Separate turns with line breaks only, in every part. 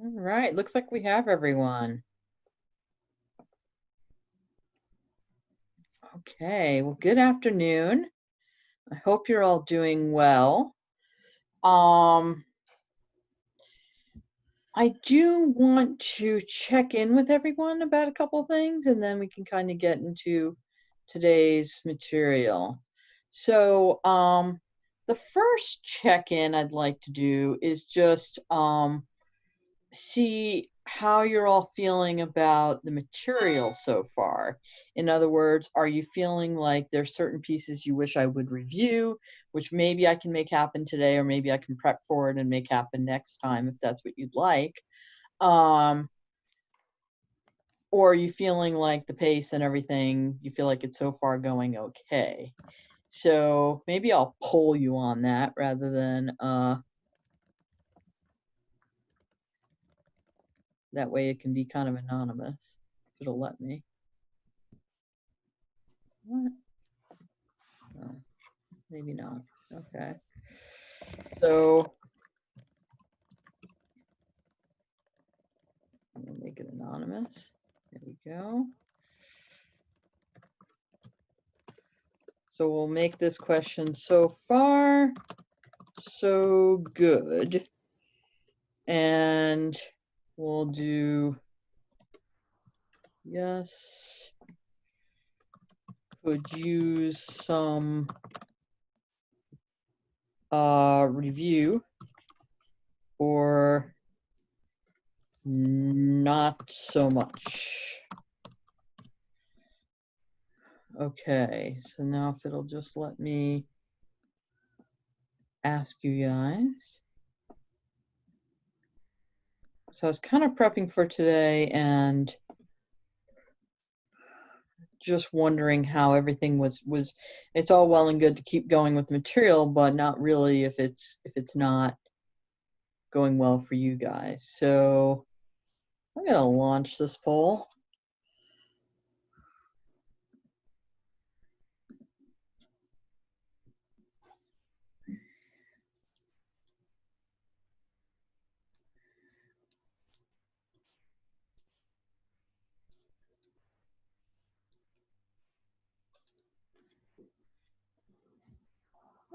All right, looks like we have everyone. Okay, well, good afternoon. I hope you're all doing well. I do want to check in with everyone about a couple of things, and then we can kind of get into today's material. So, the first check-in I'd like to do is just see how you're all feeling about the material so far. In other words, are you feeling like there's certain pieces you wish I would review, which maybe I can make happen today, or maybe I can prep for it and make happen next time if that's what you'd like? Or are you feeling like the pace and everything, you feel like it's so far going okay? So maybe I'll poll you on that rather than that way it can be kind of anonymous, if it'll let me. What? No, maybe not. Okay. So I'm gonna make it anonymous. There we go. So we'll make this question so far so good. And we'll do yes, could use some review, or not so much. Okay, so now if it'll just let me ask you guys. So I was kind of prepping for today and just wondering how everything was it's all well and good to keep going with the material, but not really if it's not going well for you guys. So I'm gonna launch this poll.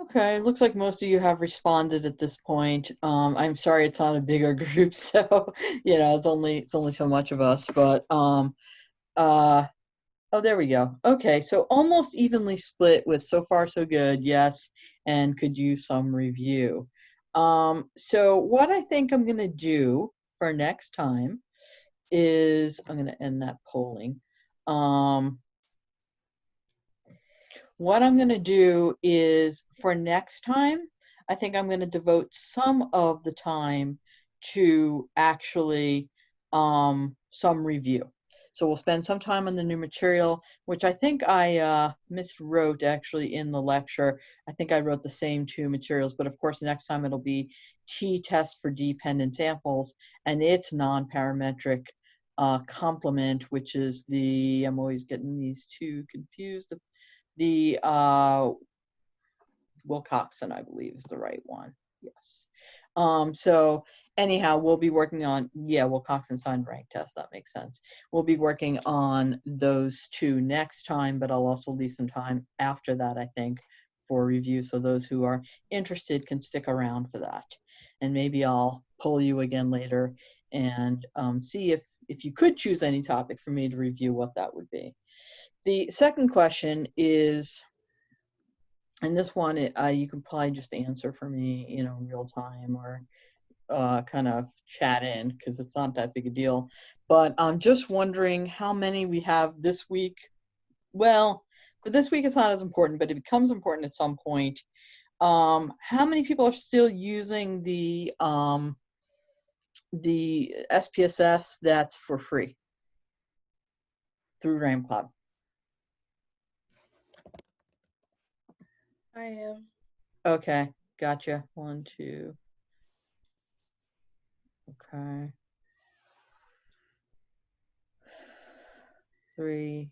Okay, looks like most of you have responded at this point. I'm sorry it's not a bigger group, so it's only so much of us, but oh, there we go. Okay, so almost evenly split with so far so good, yes, and could use some review. So what I think I'm gonna do for next time is I'm gonna end that polling. What I'm going to do is for next time, I think I'm going to devote some of the time to actually some review. So we'll spend some time on the new material, which I think I miswrote actually in the lecture. I think I wrote the same two materials, but of course next time it'll be t-test for dependent samples and its non-parametric complement, which is I'm always getting these two confused, the Wilcoxon, I believe, is the right one. Yes. So anyhow, we'll be working on, Wilcoxon signed rank test. That makes sense. We'll be working on those two next time, but I'll also leave some time after that, I think, for review. So those who are interested can stick around for that. And maybe I'll pull you again later and see if you could choose any topic for me to review, what that would be. The second question is, and this one you can probably just answer for me, real time, or kind of chat in, because it's not that big a deal. But I'm just wondering how many we have this week. Well, for this week it's not as important, but it becomes important at some point. How many people are still using the SPSS that's for free through RamCloud?
I am.
Okay, gotcha. 1, 2. Okay. 3.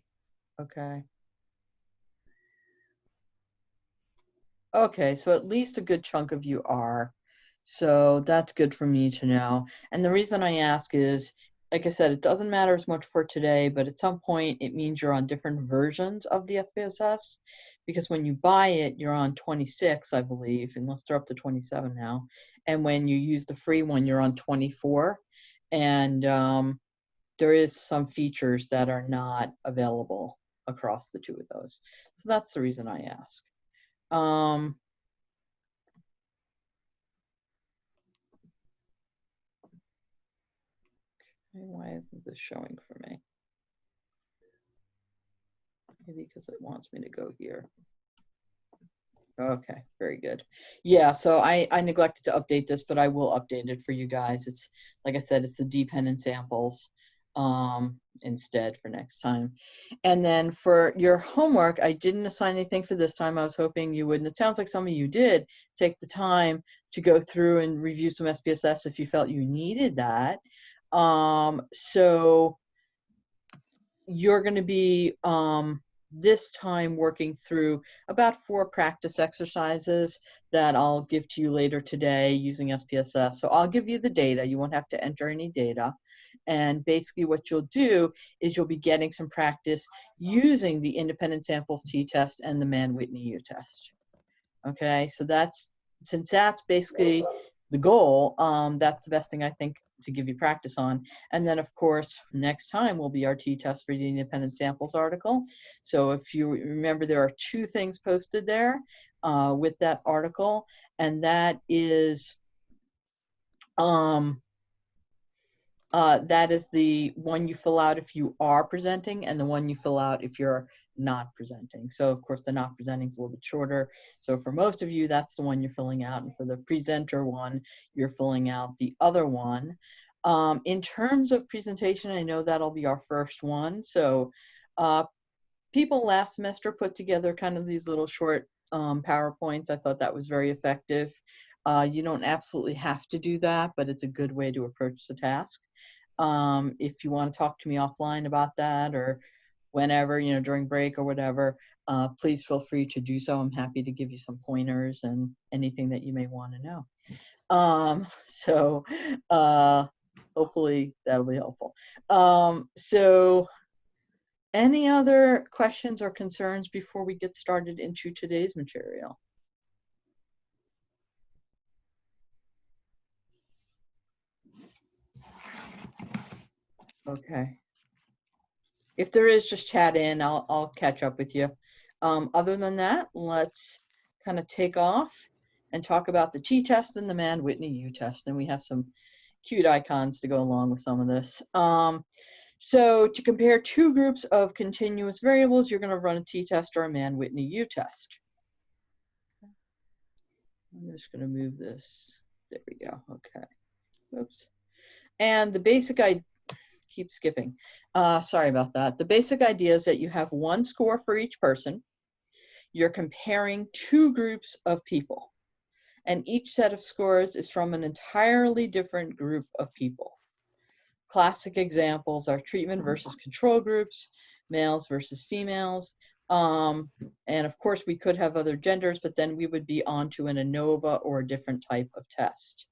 Okay. Okay, so at least a good chunk of you are. So that's good for me to know. And the reason I ask is, like I said, it doesn't matter as much for today, but at some point it means you're on different versions of the SPSS, because when you buy it, you're on 26, I believe, unless they're up to 27 now. And when you use the free one, you're on 24. And there is some features that are not available across the two of those. So that's the reason I ask. Why isn't this showing for me? Maybe because it wants me to go here. Okay, very good. Yeah, so I neglected to update this, but I will update it for you guys. It's, like I said, it's the dependent samples instead for next time. And then for your homework, I didn't assign anything for this time. I was hoping you would, and it sounds like some of you did take the time to go through and review some SPSS if you felt you needed that. So you're going to be this time working through about 4 practice exercises that I'll give to you later today using SPSS. So I'll give you the data. You won't have to enter any data. And basically what you'll do is you'll be getting some practice using the independent samples t-test and the Mann-Whitney U-test. Okay, so that's, since that's basically the goal, that's the best thing I think to give you practice on. And then of course, next time will be our t-test for the independent samples article. So if you remember, there are 2 things posted there with that article, and that is the one you fill out if you are presenting, and the one you fill out if you're not presenting. So of course the not presenting is a little bit shorter. So for most of you, that's the one you're filling out. And for the presenter one, you're filling out the other one. In terms of presentation, I know that'll be our first one. So people last semester put together kind of these little short PowerPoints. I thought that was very effective. You don't absolutely have to do that, but it's a good way to approach the task. If you want to talk to me offline about that, or whenever, you know, during break or whatever, please feel free to do so. I'm happy to give you some pointers and anything that you may want to know. Hopefully that'll be helpful. So any other questions or concerns before we get started into today's material? Okay. If there is, just chat in. I'll catch up with you. Other than that, let's kind of take off and talk about the t-test and the Mann-Whitney U-test. And we have some cute icons to go along with some of this. So to compare 2 groups of continuous variables, you're going to run a t-test or a Mann-Whitney U-test. I'm just going to move this. There we go. Okay. Oops. And the basic idea, keep skipping. Sorry about that. The basic idea is that you have 1 score for each person. You're comparing 2 groups of people, and each set of scores is from an entirely different group of people. Classic examples are treatment versus control groups, males versus females. And of course, we could have other genders, but then we would be on to an ANOVA or a different type of test.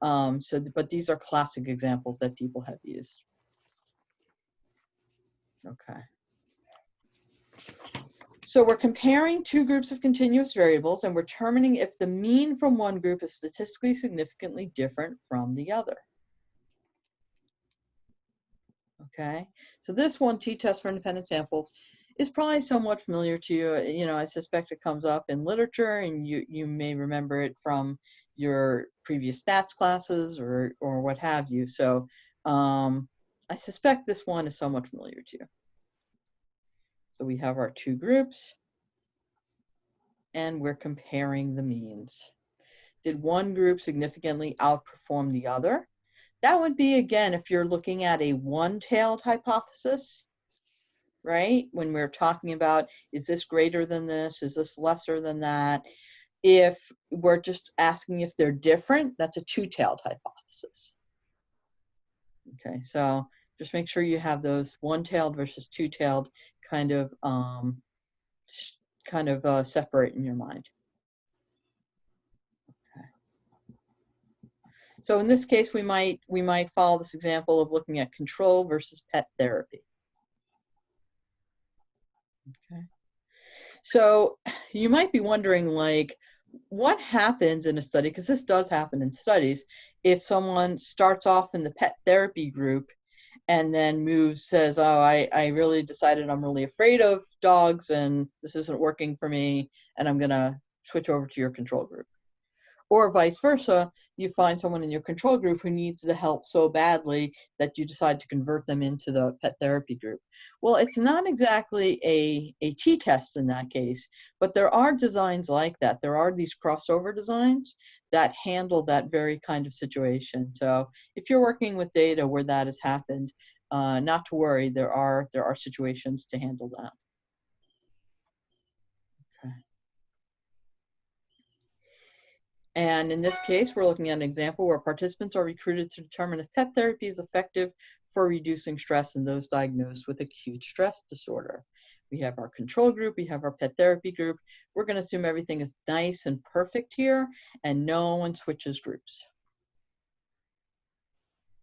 But these are classic examples that people have used. Okay. So we're comparing 2 groups of continuous variables, and we're determining if the mean from one group is statistically significantly different from the other. Okay, so this one, t-test for independent samples, is probably somewhat familiar to you. You know, I suspect it comes up in literature, and you may remember it from your previous stats classes or what have you. So I suspect this one is somewhat familiar to you. So we have our 2 groups, and we're comparing the means. Did one group significantly outperform the other? That would be, again, if you're looking at a one-tailed hypothesis, right? When we're talking about, is this greater than this? Is this lesser than that? If we're just asking if they're different, that's a 2-tailed hypothesis. Okay, so just make sure you have those one-tailed versus 2-tailed kind of separate in your mind. So in this case, we might follow this example of looking at control versus pet therapy. Okay. So you might be wondering, like, what happens in a study, because this does happen in studies, if someone starts off in the pet therapy group and then says, oh, I really decided I'm really afraid of dogs and this isn't working for me, and I'm going to switch over to your control group. Or vice versa, you find someone in your control group who needs the help so badly that you decide to convert them into the pet therapy group. Well, it's not exactly a t-test in that case, but there are designs like that. There are these crossover designs that handle that very kind of situation. So if you're working with data where that has happened, not to worry, there are situations to handle that. Okay. And in this case, we're looking at an example where participants are recruited to determine if pet therapy is effective for reducing stress in those diagnosed with acute stress disorder. We have our control group, we have our pet therapy group. We're going to assume everything is nice and perfect here, and no one switches groups.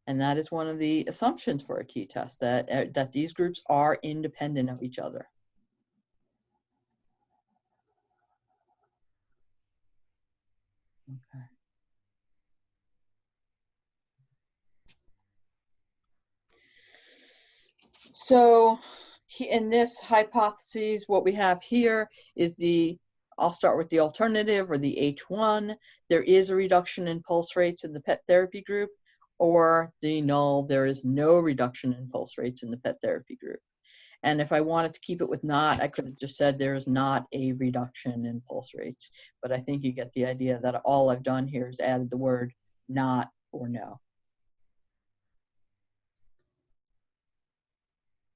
And that is one of the assumptions for a t-test, that these groups are independent of each other. Okay. So in this hypothesis, what we have here is I'll start with the alternative, or the H1. There is a reduction in pulse rates in the pet therapy group, or the null, there is no reduction in pulse rates in the pet therapy group. And if I wanted to keep it with not, I could have just said there is not a reduction in pulse rates. But I think you get the idea that all I've done here is added the word not or no.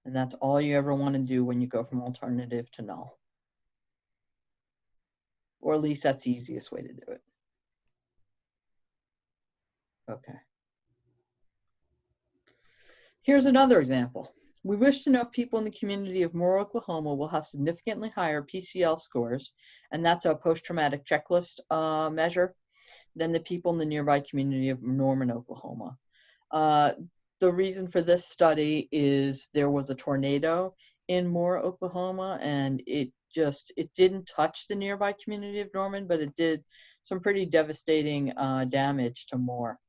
And that's all you ever want to do when you go from alternative to null. Or at least that's the easiest way to do it. Okay. Here's another example. We wish to know if people in the community of Moore, Oklahoma will have significantly higher PCL scores, and that's a post-traumatic checklist measure, than the people in the nearby community of Norman, Oklahoma. The reason for this study is there was a tornado in Moore, Oklahoma, and it didn't touch the nearby community of Norman, but it did some pretty devastating damage to Moore.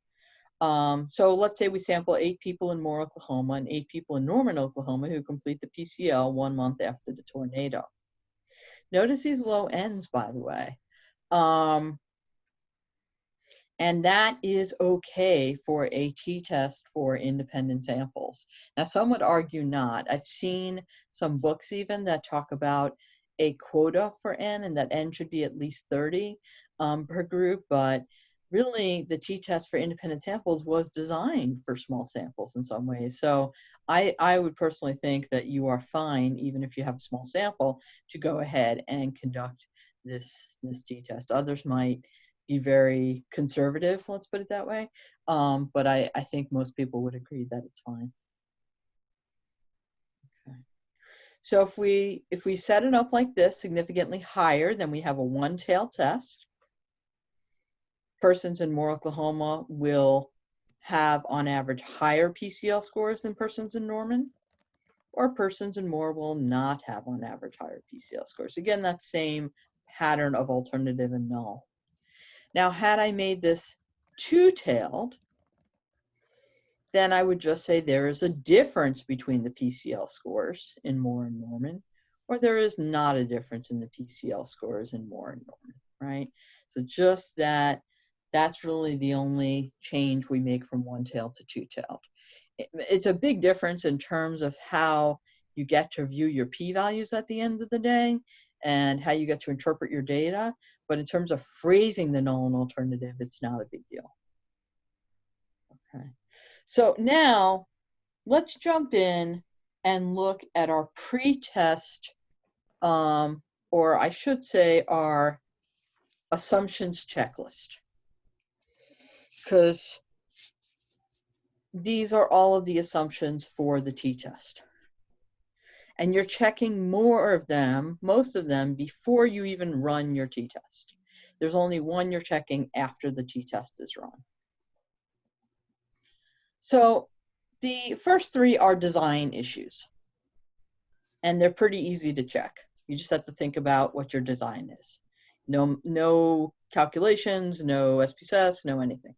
So let's say we sample 8 people in Moore, Oklahoma, and 8 people in Norman, Oklahoma, who complete the PCL 1 month after the tornado. Notice these low ends, by the way. And that is okay for a t-test for independent samples. Now, some would argue not. I've seen some books even that talk about a quota for N, and that N should be at least 30 per group, but really the t-test for independent samples was designed for small samples in some ways. So I would personally think that you are fine, even if you have a small sample, to go ahead and conduct this t-test. Others might be very conservative, let's put it that way. But I think most people would agree that it's fine. Okay. So if we set it up like this, significantly higher, then we have a one-tail test. Persons in Moore, Oklahoma will have on average higher PCL scores than persons in Norman, or persons in Moore will not have on average higher PCL scores. Again, that same pattern of alternative and null. Now, had I made this two-tailed, then I would just say there is a difference between the PCL scores in Moore and Norman, or there is not a difference in the PCL scores in Moore and Norman, right? So just that's really the only change we make from one-tailed to two-tailed. It's a big difference in terms of how you get to view your p-values at the end of the day and how you get to interpret your data. But in terms of phrasing the null and alternative, it's not a big deal. Okay. So now let's jump in and look at our pre-test, or I should say our assumptions checklist, because these are all of the assumptions for the t-test. And you're checking most of them, before you even run your t-test. There's only one you're checking after the t-test is run. So the first three are design issues, and they're pretty easy to check. You just have to think about what your design is. No calculations, no SPSS, no anything.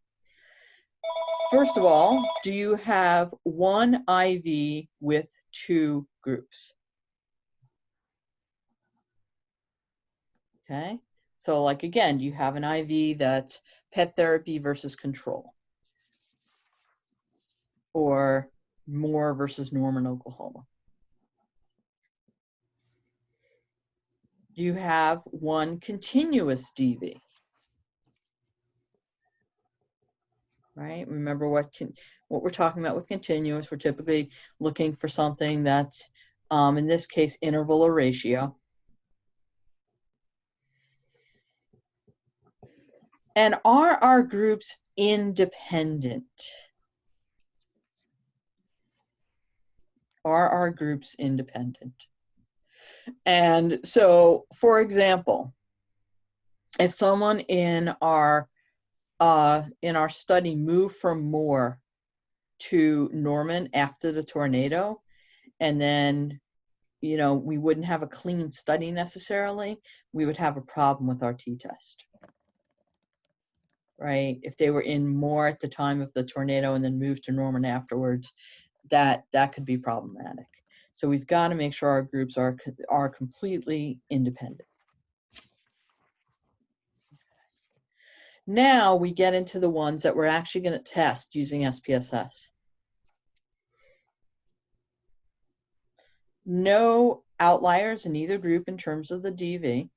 First of all, do you have one IV with two groups? Okay, so like again, you have an IV that's pet therapy versus control, or Moore versus Norman, Oklahoma. You have one continuous DV, right? Remember what we're talking about with continuous. We're typically looking for something that's, in this case, interval or ratio. And are our groups independent? Are our groups independent? And so, for example, if someone in our study moved from Moore to Norman after the tornado, and then, you know, we wouldn't have a clean study necessarily, we would have a problem with our t-test, right? If they were in Moore at the time of the tornado and then moved to Norman afterwards, that could be problematic. So we've got to make sure our groups are completely independent. Now we get into the ones that we're actually going to test using SPSS. No outliers in either group in terms of the DV.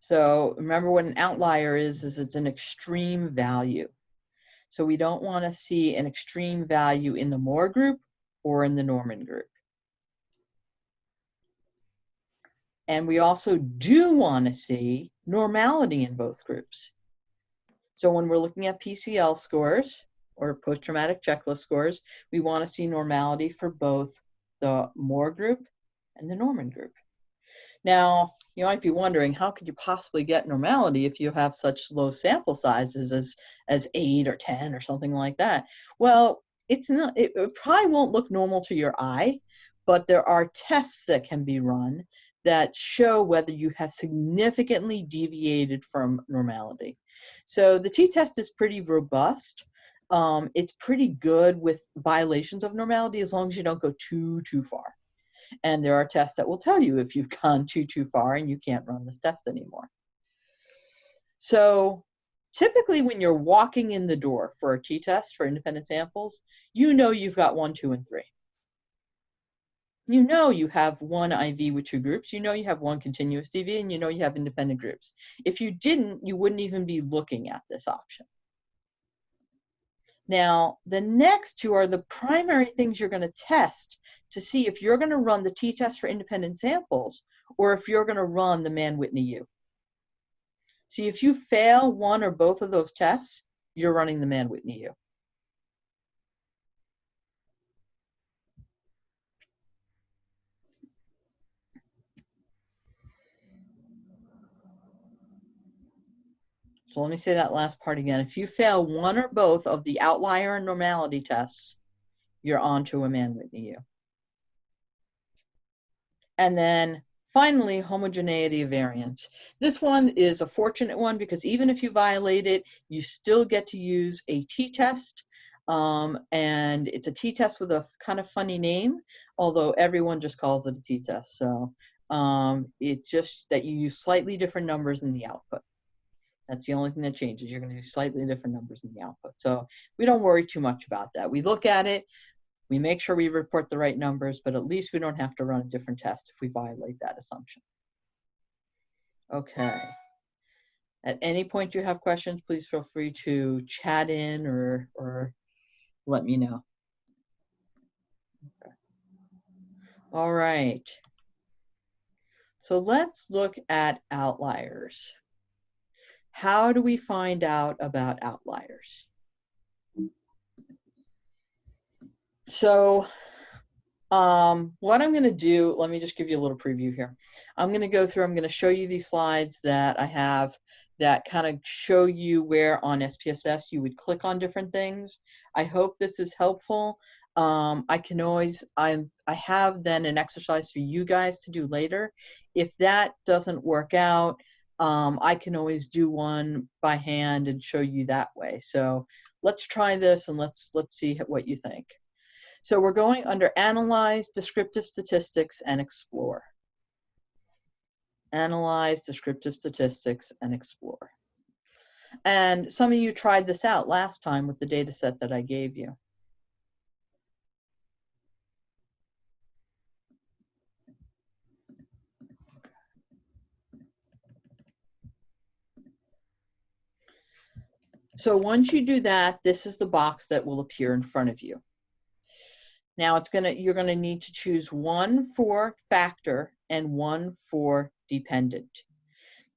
So remember what an outlier is it's an extreme value. So we don't want to see an extreme value in the Moore group or in the Norman group. And we also do want to see normality in both groups. So when we're looking at PCL scores or post-traumatic checklist scores, we want to see normality for both the Moore group and the Norman group. Now, you might be wondering, how could you possibly get normality if you have such low sample sizes as 8 or 10 or something like that? Well, it's not, it probably won't look normal to your eye, but there are tests that can be run that show whether you have significantly deviated from normality. So the t-test is pretty robust. It's pretty good with violations of normality as long as you don't go too far. And there are tests that will tell you if you've gone too far and you can't run this test anymore. So typically when you're walking in the door for a t-test for independent samples, you know you've got 1, 2, and 3. You know you have one IV with 2 groups, you know you have one continuous DV, and you know you have independent groups. If you didn't, you wouldn't even be looking at this option. Now, the next two are the primary things you're going to test to see if you're going to run the t-test for independent samples or if you're going to run the Mann-Whitney U. See, if you fail one or both of those tests, you're running the Mann-Whitney U. So let me say that last part again. If you fail one or both of the outlier and normality tests, you're on to a Mann-Whitney U. And then finally, homogeneity of variance. This one is a fortunate one because even if you violate it, you still get to use a t-test. And it's a t-test with a kind of funny name, although everyone just calls it a t-test. So it's just that you use slightly different numbers in the output. That's the only thing that changes. You're going to use slightly different numbers in the output. So we don't worry too much about that. We look at it, we make sure we report the right numbers, but at least we don't have to run a different test if we violate that assumption. Okay. At any point you have questions, please feel free to chat in or let me know. Okay. All right. So let's look at outliers. How do we find out about outliers? So What I'm going to do, let me just give you a little preview here. I'm going to go through, I'm going to show you these slides that I have that kind of show you where on SPSS you would click on different things. I hope this is helpful. I can always, I have then an exercise for you guys to do later. If that doesn't work out, I can always do one by hand and show you that way. So let's try this and let's see what you think. So we're going under Analyze, Descriptive Statistics, and Explore. Analyze, Descriptive Statistics, and Explore. And some of you tried this out last time with the data set that I gave you. So once you do that, this is the box that will appear in front of you. Now you're gonna need to choose one for factor and one for dependent.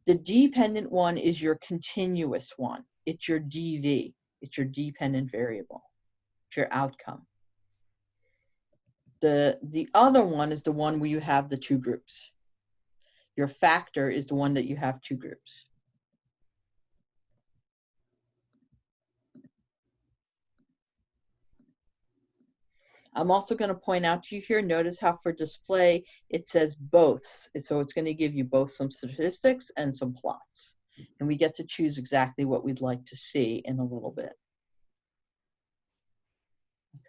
The dependent one is your continuous one. It's your DV. It's your dependent variable. It's your outcome. The other one is the one where you have the two groups. Your factor is the one that you have two groups. I'm also going to point out to you here, notice how for display, it says both. So it's going to give you both some statistics and some plots. And we get to choose exactly what we'd like to see in a little bit.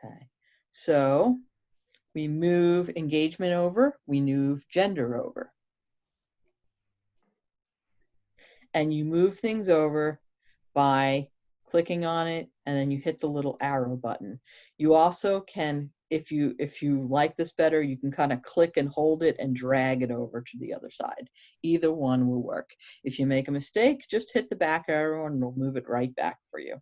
Okay, so we move engagement over, we move gender over. And you move things over by clicking on it, and then you hit the little arrow button. You also can, if you like this better, you can kind of click and hold it and drag it over to the other side. Either one will work. If you make a mistake, just hit the back arrow and it'll move it right back for you.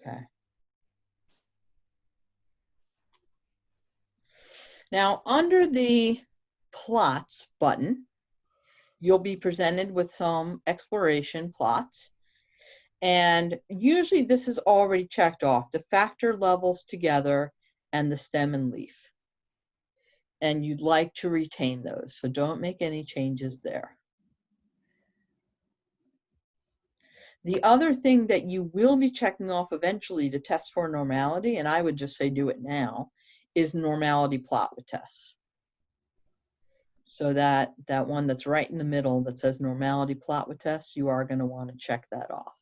Okay. Now, under the plots button, you'll be presented with some exploration plots. And usually this is already checked off, the factor levels together and the stem and leaf. And you'd like to retain those, so don't make any changes there. The other thing that you will be checking off eventually to test for normality, and I would just say do it now, is normality plot with tests. So that one that's right in the middle that says normality plot with tests, you are going to want to check that off.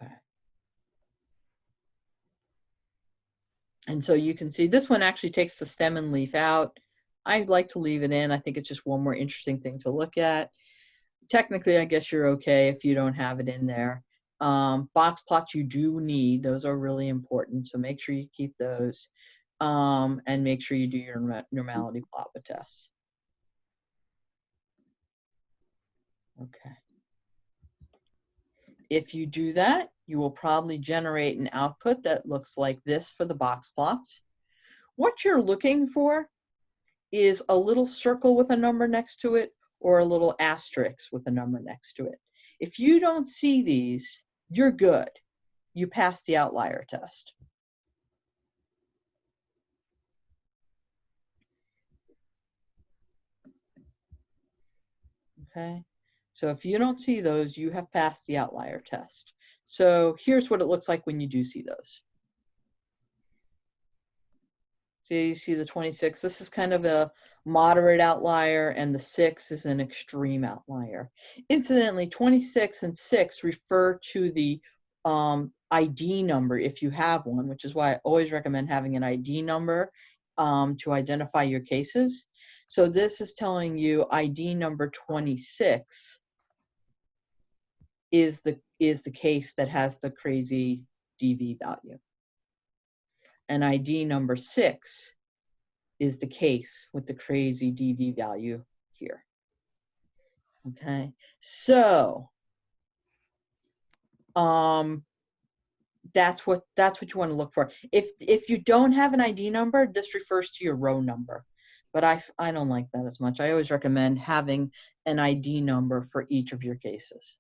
Okay. And so you can see this one actually takes the stem and leaf out. I'd like to leave it in. I think it's just one more interesting thing to look at. Technically, I guess you're okay if you don't have it in there. Box plots you do need. Those are really important. So make sure you keep those. And make sure you do your normality plot with tests. Okay. If you do that, you will probably generate an output that looks like this for the box plots. What you're looking for is a little circle with a number next to it or a little asterisk with a number next to it. If you don't see these, you're good. You pass the outlier test. Okay, so if you don't see those, you have passed the outlier test. So here's what it looks like when you do see those. So you see the 26, this is kind of a moderate outlier, and the 6 is an extreme outlier. Incidentally, 26 and 6 refer to the ID number if you have one, which is why I always recommend having an ID number to identify your cases. So this is telling you ID number 26 is the case that has the crazy DV value. And ID number 6 is the case with the crazy DV value here. Okay, so that's what you want to look for. If you don't have an ID number, this refers to your row number. But I don't like that as much. I always recommend having an ID number for each of your cases.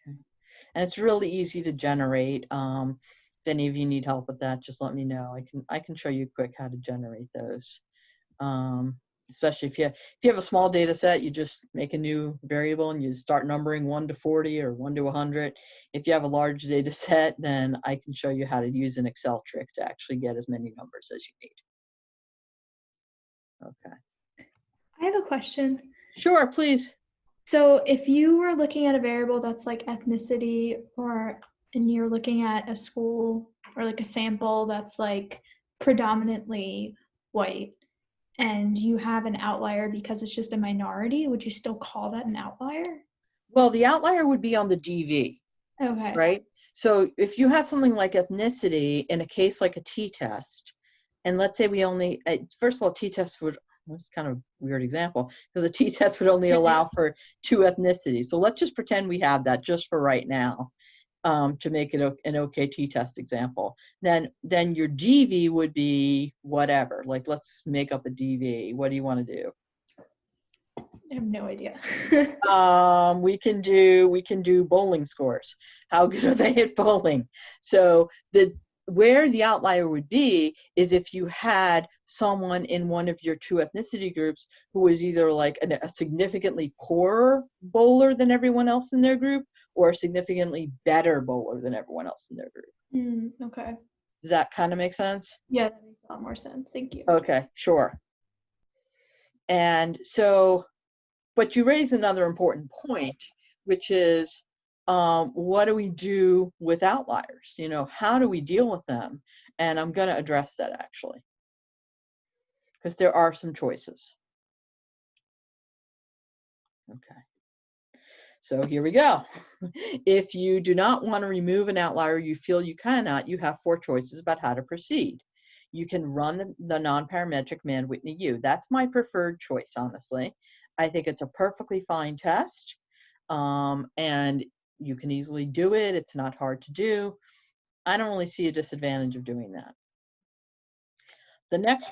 Okay. And it's really easy to generate. If any of you need help with that, just let me know. I can show you quick how to generate those. Especially if you have a small data set, you just make a new variable and you start numbering 1 to 40 or 1 to 100. If you have a large data set, then I can show you how to use an Excel trick to actually get as many numbers as you need. Okay.
I have a question.
Sure, please.
So if you were looking at a variable that's like ethnicity, and you're looking at a school or like a sample that's like predominantly white, and you have an outlier because it's just a minority, would you still call that an outlier?
Well, the outlier would be on the DV,
Okay.
right? So if you have something like ethnicity in a case like a t-test, and let's say we only, first of all, t-test would, this is kind of a weird example, because the t-test would only allow for 2 ethnicities. So let's just pretend we have that just for right now, to make it an okay t-test example. Then your DV would be whatever. Like, let's make up a DV. What do you want to do?
I have no idea.
We can do bowling scores. How good are they at bowling? So where the outlier would be is if you had someone in one of your 2 ethnicity groups who was either like a significantly poorer bowler than everyone else in their group, or a significantly better bowler than everyone else in their group.
Okay.
Does that kind of make sense?
Yeah, that makes a lot more sense. Thank you.
Okay, sure. And so, but you raise another important point, which is, what do we do with outliers? You know, how do we deal with them? And I'm going to address that actually, because there are some choices. Okay. So here we go. If you do not want to remove an outlier, you feel you cannot, you have 4 choices about how to proceed. You can run the non-parametric Mann-Whitney U. That's my preferred choice, honestly. I think it's a perfectly fine test, and you can easily do it. It's not hard to do. I don't really see a disadvantage of doing that. The next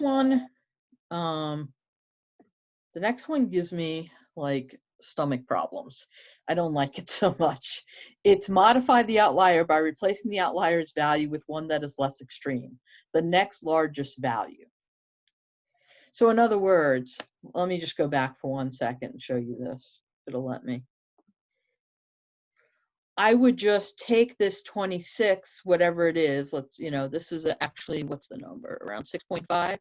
one gives me like stomach problems. I don't like it so much. It's modify the outlier by replacing the outlier's value with one that is less extreme, the next largest value. So in other words, let me just go back for 1 second and show you this. It'll let me. I would just take this 26, whatever it is. Let's, this is actually, what's the number? Around 6.5.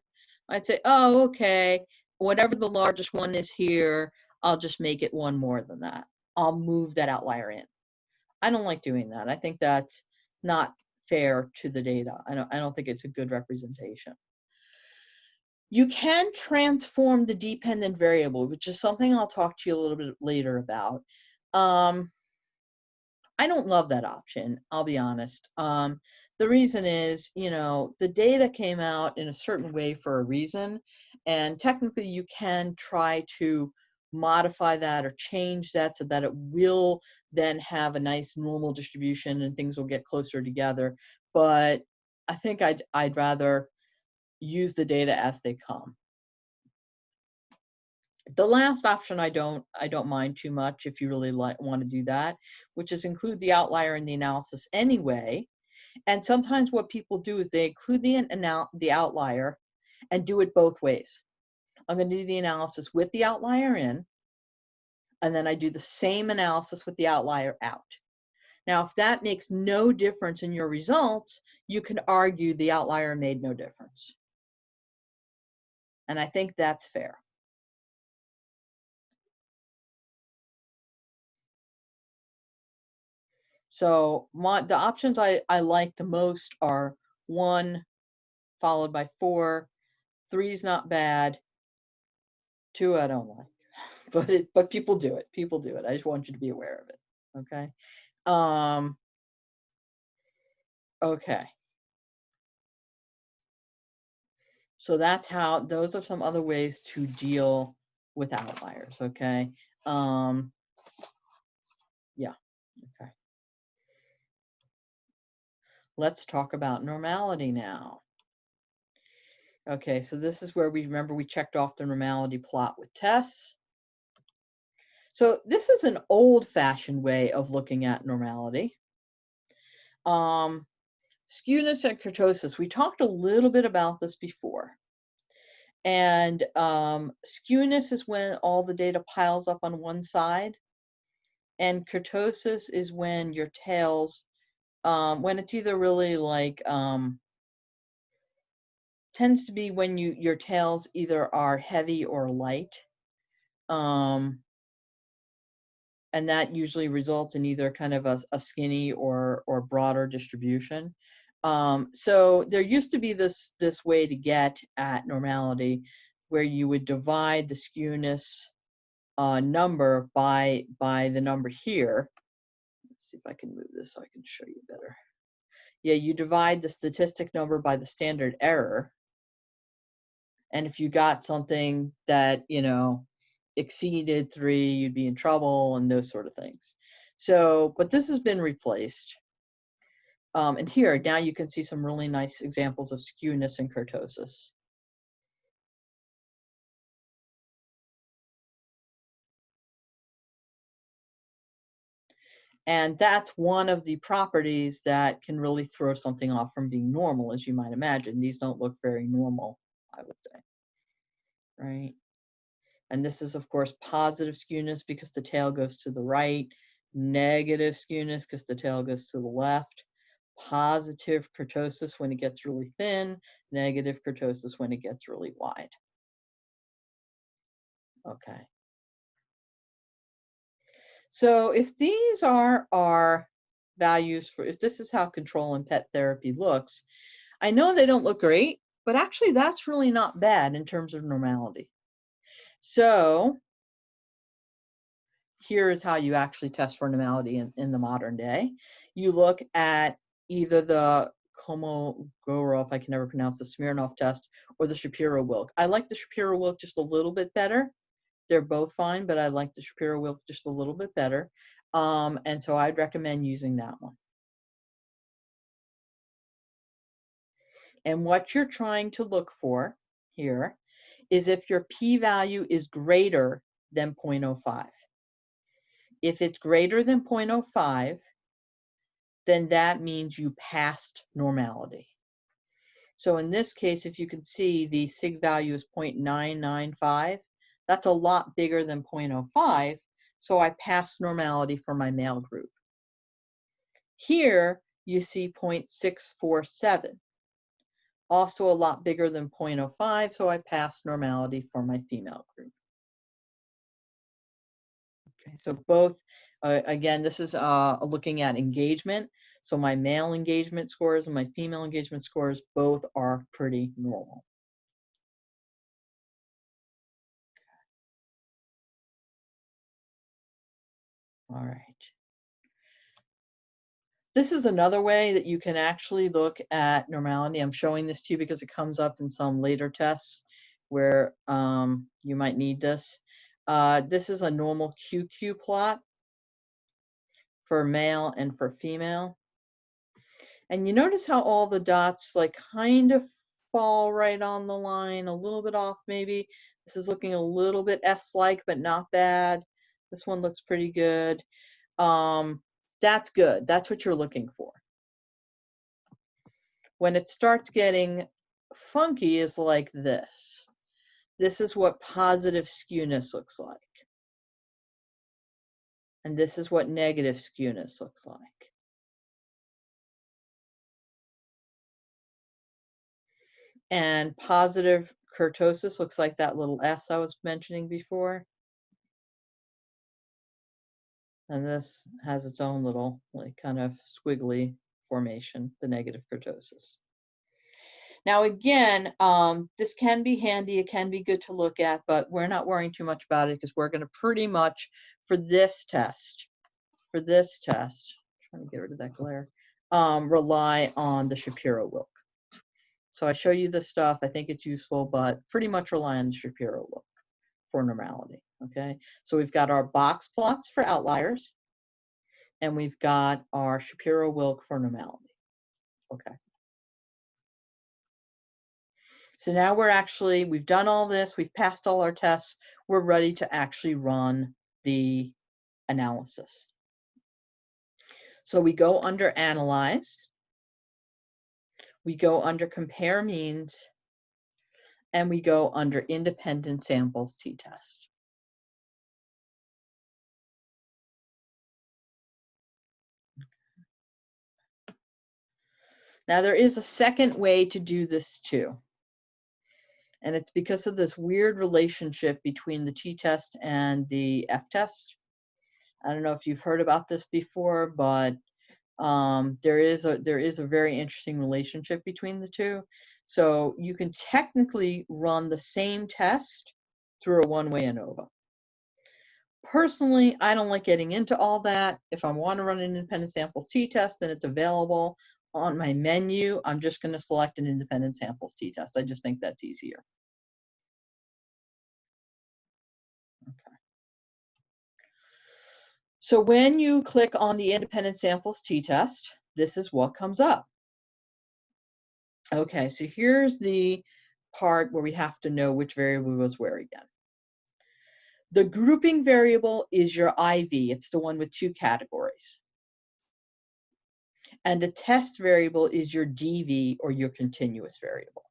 I'd say, oh, okay, whatever the largest one is here, I'll just make it 1 more than that. I'll move that outlier in. I don't like doing that. I think that's not fair to the data. I don't think it's a good representation. You can transform the dependent variable, which is something I'll talk to you a little bit later about. I don't love that option, I'll be honest. The reason is, the data came out in a certain way for a reason, and technically you can try to modify that or change that so that it will then have a nice normal distribution and things will get closer together. But I think I'd rather use the data as they come. The last option I don't mind too much if you really want to do that, which is include the outlier in the analysis anyway. And sometimes what people do is they include the outlier and do it both ways. I'm going to do the analysis with the outlier in, and then I do the same analysis with the outlier out. Now, if that makes no difference in your results, you can argue the outlier made no difference. And I think that's fair. So the options I like the most are 1 followed by 4. 3 is not bad. 2 I don't like, but people do it. People do it. I just want you to be aware of it. Okay. Okay. So those are some other ways to deal with outliers. Okay. Yeah. Okay. let's talk about normality now. Okay, so this is where we remember we checked off the normality plot with tests. So this is an old-fashioned way of looking at normality. Skewness and kurtosis. We talked a little bit about this before. And skewness is when all the data piles up on one side. And kurtosis is when your tails, when it's either really like, tends to be when your tails either are heavy or light. And that usually results in either kind of a skinny or broader distribution. So there used to be this way to get at normality where you would divide the skewness number by the number here. Let's see if I can move this so I can show you better. Yeah, you divide the statistic number by the standard error. And if you got something that, exceeded 3, you'd be in trouble and those sort of things. So, but this has been replaced. And here, now you can see some really nice examples of skewness and kurtosis. And that's one of the properties that can really throw something off from being normal, as you might imagine. These don't look very normal, I would say, right? And this is, of course, positive skewness because the tail goes to the right, negative skewness because the tail goes to the left, positive kurtosis when it gets really thin, negative kurtosis when it gets really wide. Okay. So if these are our values for, if this is how control and pet therapy looks, I know they don't look great, but actually that's really not bad in terms of normality. So here is how you actually test for normality in the modern day. You look at either the Kolmogorov, I can never pronounce the Smirnov test, or the Shapiro-Wilk. I like the Shapiro-Wilk just a little bit better. They're both fine, but I like the Shapiro-Wilk just a little bit better. And so I'd recommend using that one. And what you're trying to look for here is if your p-value is greater than 0.05. If it's greater than 0.05, then that means you passed normality. So in this case, if you can see the sig value is 0.995, that's a lot bigger than 0.05, so I passed normality for my male group. Here you see 0.647, also a lot bigger than 0.05, so I passed normality for my female group. Okay, so both, again, this is looking at engagement. So my male engagement scores and my female engagement scores both are pretty normal. All right. This is another way that you can actually look at normality. I'm showing this to you because it comes up in some later tests where you might need this. This is a normal QQ plot for male and for female. And you notice how all the dots like kind of fall right on the line, a little bit off maybe. This is looking a little bit S-like, but not bad. This one looks pretty good. That's good. That's what you're looking for. When it starts getting funky is like this. This is what positive skewness looks like. And this is what negative skewness looks like. And positive kurtosis looks like that little S I was mentioning before. And this has its own little like kind of squiggly formation, the negative kurtosis. Now again, this can be handy, it can be good to look at, but we're not worrying too much about it because we're going to pretty much, for this test, trying to get rid of that glare, rely on the Shapiro-Wilk. So I show you this stuff, I think it's useful, but pretty much rely on the Shapiro-Wilk for normality, okay? So we've got our box plots for outliers, and we've got our Shapiro-Wilk for normality. Okay. So now we've done all this, we've passed all our tests, we're ready to actually run the analysis. So we go under Analyze, we go under Compare Means, and we go under Independent Samples t-test. Now there is a second way to do this too. And it's because of this weird relationship between the t-test and the f-test. I don't know if you've heard about this before, but there is a very interesting relationship between the two. So you can technically run the same test through a one-way ANOVA. Personally, I don't like getting into all that. If I want to run an independent samples t-test and it's available on my menu, I'm just going to select an independent samples t-test. I just think that's easier. Okay. So when you click on the independent samples t-test, this is what comes up. Okay, so here's the part where we have to know which variable was where again. The grouping variable is your IV. It's the one with two categories. And the test variable is your DV, or your continuous variable.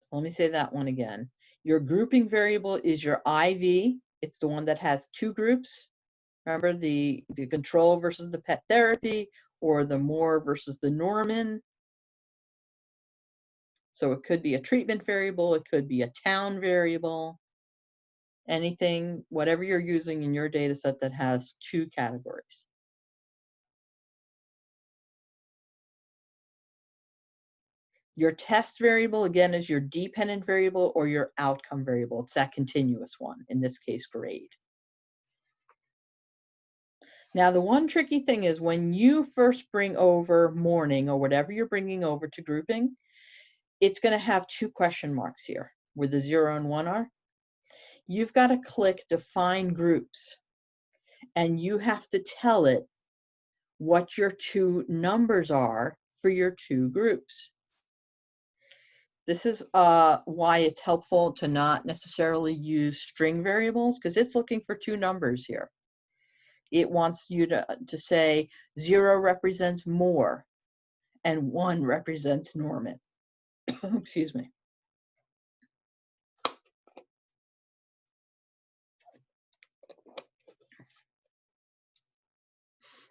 So let me say that one again. Your grouping variable is your IV. It's the one that has two groups. Remember the control versus the pet therapy, or the Moore versus the Norman. So it could be a treatment variable, it could be a town variable, anything, whatever you're using in your data set that has two categories. Your test variable, again, is your dependent variable or your outcome variable. It's that continuous one, in this case, grade. Now, the one tricky thing is when you first bring over morning or whatever you're bringing over to grouping, it's going to have two question marks here where the 0 and 1 are. You've got to click Define Groups, and you have to tell it what your two numbers are for your two groups. This is why it's helpful to not necessarily use string variables, because it's looking for two numbers here. It wants you to say 0 represents Moore and 1 represents Norman. Excuse me.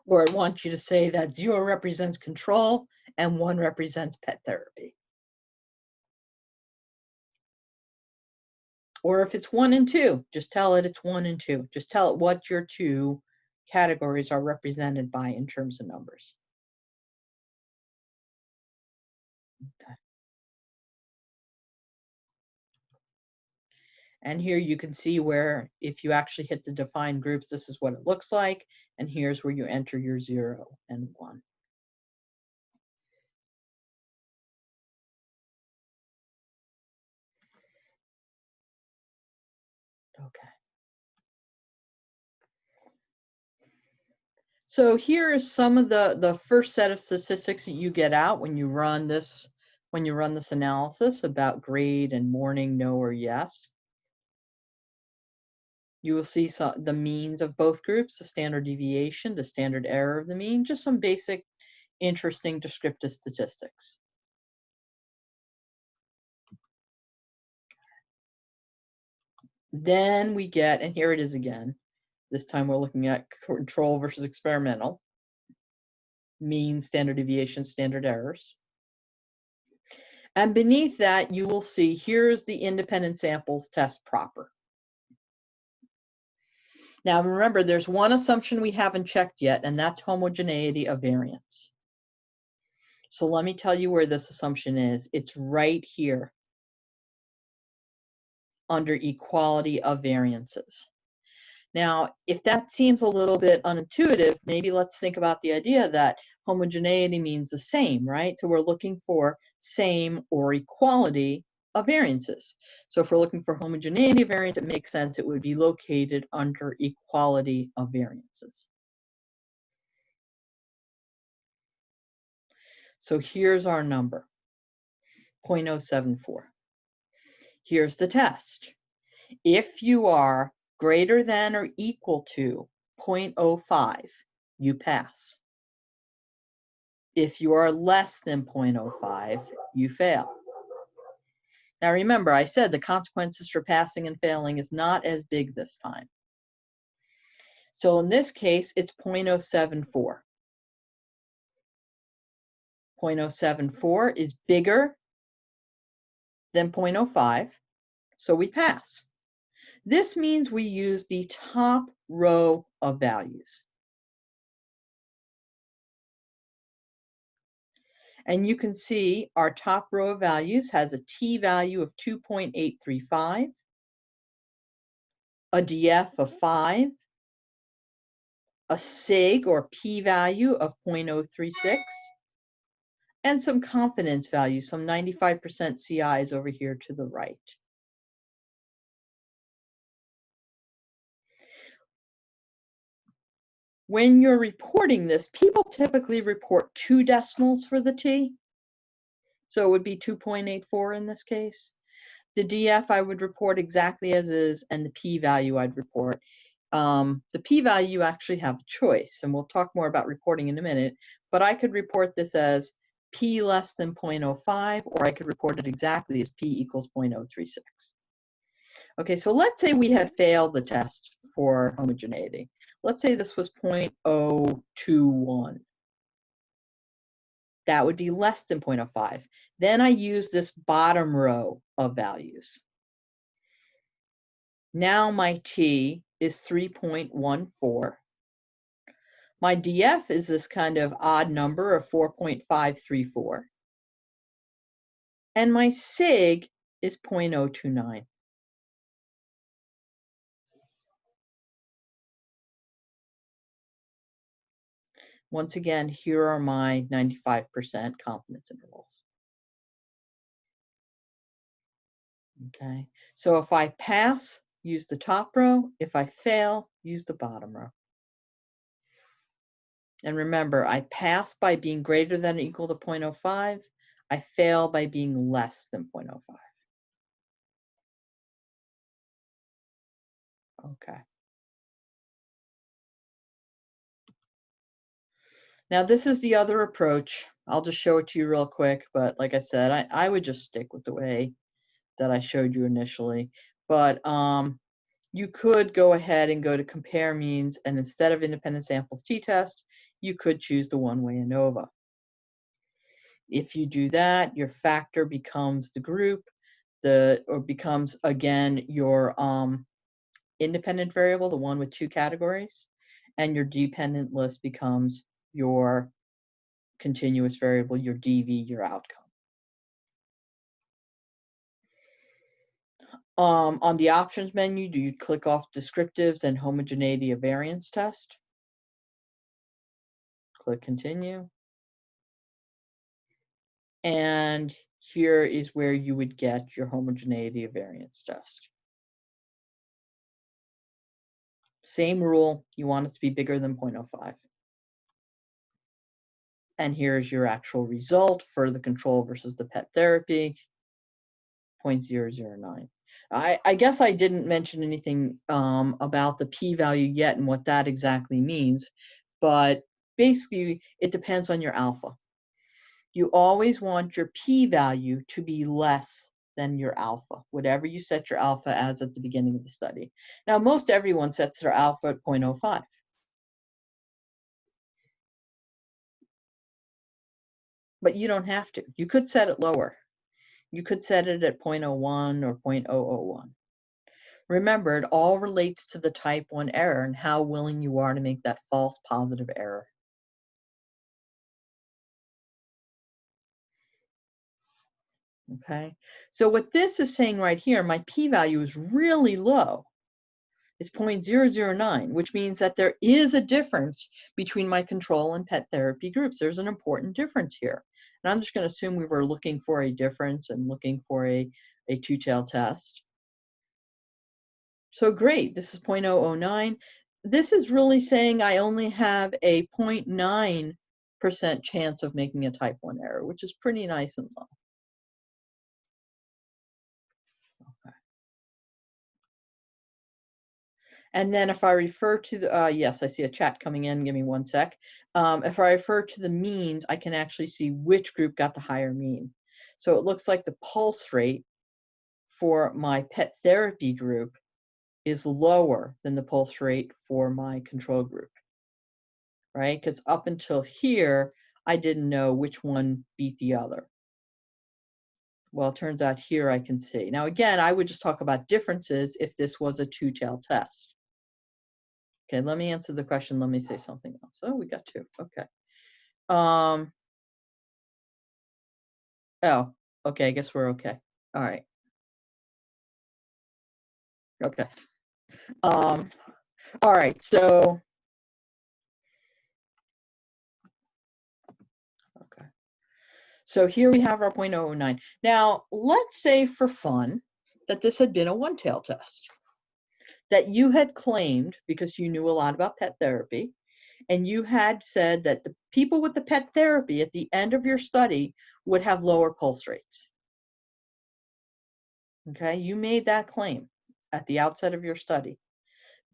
Or it wants you to say that 0 represents control and 1 represents pet therapy. Or if it's 1 and 2, just tell it it's 1 and 2. Just tell it what your two categories are represented by in terms of numbers. Okay. And here you can see where if you actually hit the define groups, this is what it looks like. And here's where you enter your 0 and 1. Okay. So here is some of the first set of statistics that you get out when you run this analysis about grade and morning, no or yes. You will see the means of both groups, the standard deviation, the standard error of the mean, just some basic, interesting descriptive statistics. Then we get, and here it is again, this time we're looking at control versus experimental, mean, standard deviation, standard errors. And beneath that, you will see here's the independent samples test proper. Now remember, there's one assumption we haven't checked yet, and that's homogeneity of variance. So let me tell you where this assumption is. It's right here under equality of variances. Now, if that seems a little bit unintuitive, maybe let's think about the idea that homogeneity means the same, right? So we're looking for same or equality of variances. So if we're looking for homogeneity of variance, it makes sense it would be located under equality of variances. So here's our number, 0.074. Here's the test. If you are greater than or equal to 0.05, you pass. If you are less than 0.05, you fail. Now remember, I said the consequences for passing and failing is not as big this time. So in this case, it's 0.074. 0.074 is bigger than 0.05, so we pass. This means we use the top row of values. And you can see our top row of values has a t-value of 2.835, a df of 5, a sig or p-value of 0.036, and some confidence values, some 95% CIs over here to the right. When you're reporting this, people typically report 2 decimals for the t. So it would be 2.84 in this case. The DF I would report exactly as is, and the p-value I'd report. The p-value you actually have a choice, and we'll talk more about reporting in a minute, but I could report this as p less than 0.05, or I could report it exactly as p equals 0.036. Okay, so let's say we had failed the test for homogeneity. Let's say this was 0.021. That would be less than 0.05. Then I use this bottom row of values. Now my t is 3.14. My df is this kind of odd number of 4.534. And my sig is 0.029. Once again, here are my 95% confidence intervals. Okay, so if I pass, use the top row. If I fail, use the bottom row. And remember, I pass by being greater than or equal to 0.05. I fail by being less than 0.05. Okay. Now this is the other approach. I'll just show it to you real quick, but like I said, I would just stick with the way that I showed you initially. But you could go ahead and go to compare means, and instead of independent samples t-test, you could choose the one-way ANOVA. If you do that, your factor becomes the group, or becomes again your independent variable, the one with 2 categories, and your dependent list becomes your continuous variable, your DV, your outcome. On the options menu, do you click off descriptives and homogeneity of variance test? Click continue. And here is where you would get your homogeneity of variance test. Same rule, you want it to be bigger than 0.05. And here's your actual result for the control versus the pet therapy, 0.009. I guess I didn't mention anything about the p-value yet and what that exactly means, but basically it depends on your alpha. You always want your p-value to be less than your alpha, whatever you set your alpha as at the beginning of the study. Now, most everyone sets their alpha at 0.05. But you don't have to. You could set it lower. You could set it at 0.01 or 0.001. Remember, it all relates to the type 1 error and how willing you are to make that false positive error. Okay, so what this is saying right here, my p-value is really low. It's 0.009, which means that there is a difference between my control and pet therapy groups. There's an important difference here. And I'm just going to assume we were looking for a difference and looking for a two-tailed test. So great, this is 0.009. This is really saying I only have a 0.9 chance of making a type 1 error, which is pretty nice and low. Okay. And then if I refer to the, yes, I see a chat coming in, give me one sec. If I refer to the means, I can actually see which group got the higher mean. So it looks like the pulse rate for my pet therapy group is lower than the pulse rate for my control group, right? Because up until here, I didn't know which one beat the other. Well, it turns out here I can see. Now, again, I would just talk about differences if this was a two-tailed test. Okay, let me answer the question. Let me say something else. Oh, we got two. Okay. Oh, okay, I guess we're okay. All right. Okay. All right, so okay. So here we have our 0.009. Now, let's say for fun that this had been a one-tailed test, that you had claimed, because you knew a lot about pet therapy, and you had said that the people with the pet therapy at the end of your study would have lower pulse rates. Okay, you made that claim at the outset of your study.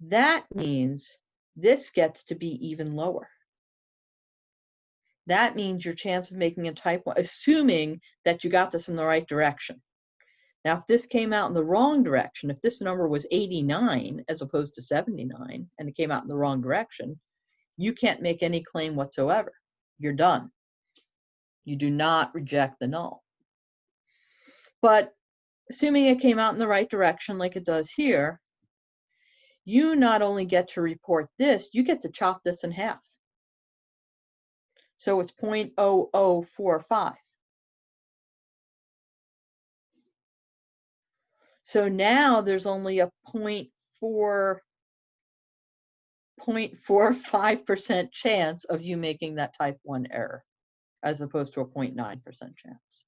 That means this gets to be even lower. That means your chance of making a type 1, assuming that you got this in the right direction. Now, if this came out in the wrong direction, if this number was 89 as opposed to 79, and it came out in the wrong direction, you can't make any claim whatsoever. You're done. You do not reject the null. But assuming it came out in the right direction like it does here, you not only get to report this, you get to chop this in half. So it's 0.0045. So now there's only a 0.45% chance of you making that type 1 error, as opposed to a 0.9% chance.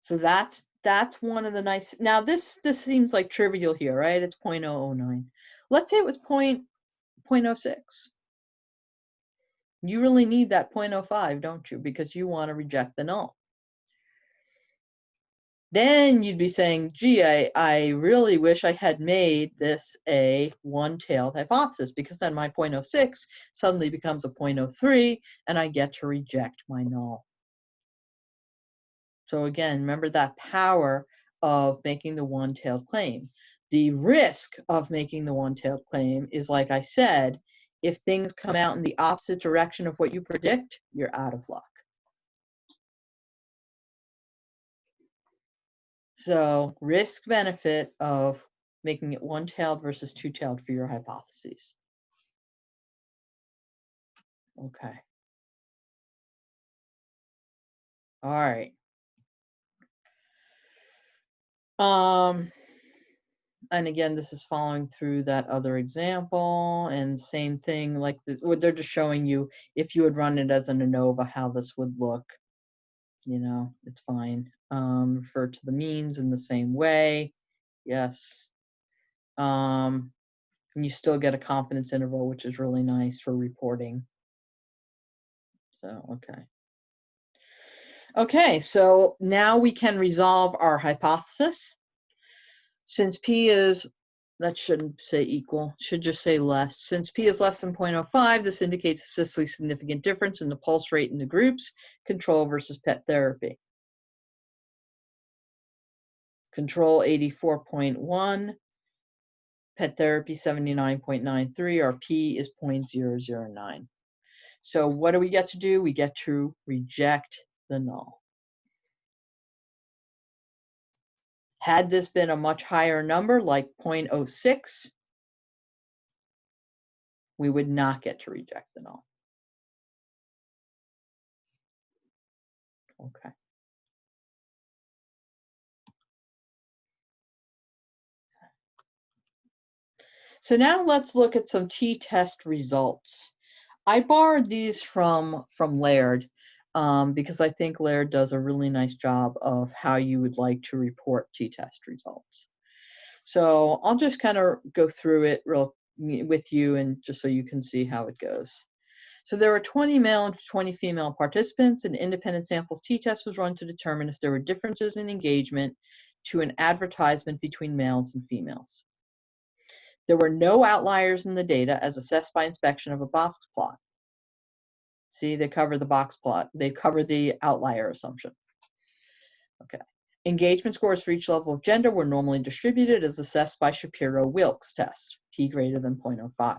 So that's one of the nice. Now this seems like trivial here, right? It's 0.009. Let's say it was 0.06. You really need that 0.05, don't you? Because you want to reject the null. Then you'd be saying, gee, I really wish I had made this a one-tailed hypothesis, because then my 0.06 suddenly becomes a 0.03 and I get to reject my null. So again, remember that power of making the one-tailed claim. The risk of making the one-tailed claim is, like I said, if things come out in the opposite direction of what you predict, you're out of luck. So risk benefit of making it one-tailed versus two-tailed for your hypotheses. Okay. All right. And again, this is following through that other example, and same thing, like what they're just showing you, if you would run it as an ANOVA, how this would look. You know, it's fine. Refer to the means in the same way. Yes. And you still get a confidence interval, which is really nice for reporting. So, okay. Okay, so now we can resolve our hypothesis. Since P is, that shouldn't say equal, should just say less. Since P is less than 0.05, this indicates a statistically significant difference in the pulse rate in the groups, control versus pet therapy. Control 84.1, pet therapy 79.93, our P is 0.009. So what do we get to do? We get to reject the null. Had this been a much higher number, like 0.06, we would not get to reject the null. Okay. So now let's look at some t-test results. I borrowed these from Laird because I think Laird does a really nice job of how you would like to report t-test results. So I'll just kind of go through it real with you, and just so you can see how it goes. So there were 20 male and 20 female participants. An independent samples t-test was run to determine if there were differences in engagement to an advertisement between males and females. There were no outliers in the data as assessed by inspection of a box plot. See, they cover the box plot. They cover the outlier assumption. Okay. Engagement scores for each level of gender were normally distributed as assessed by Shapiro-Wilks test, p greater than 0.05.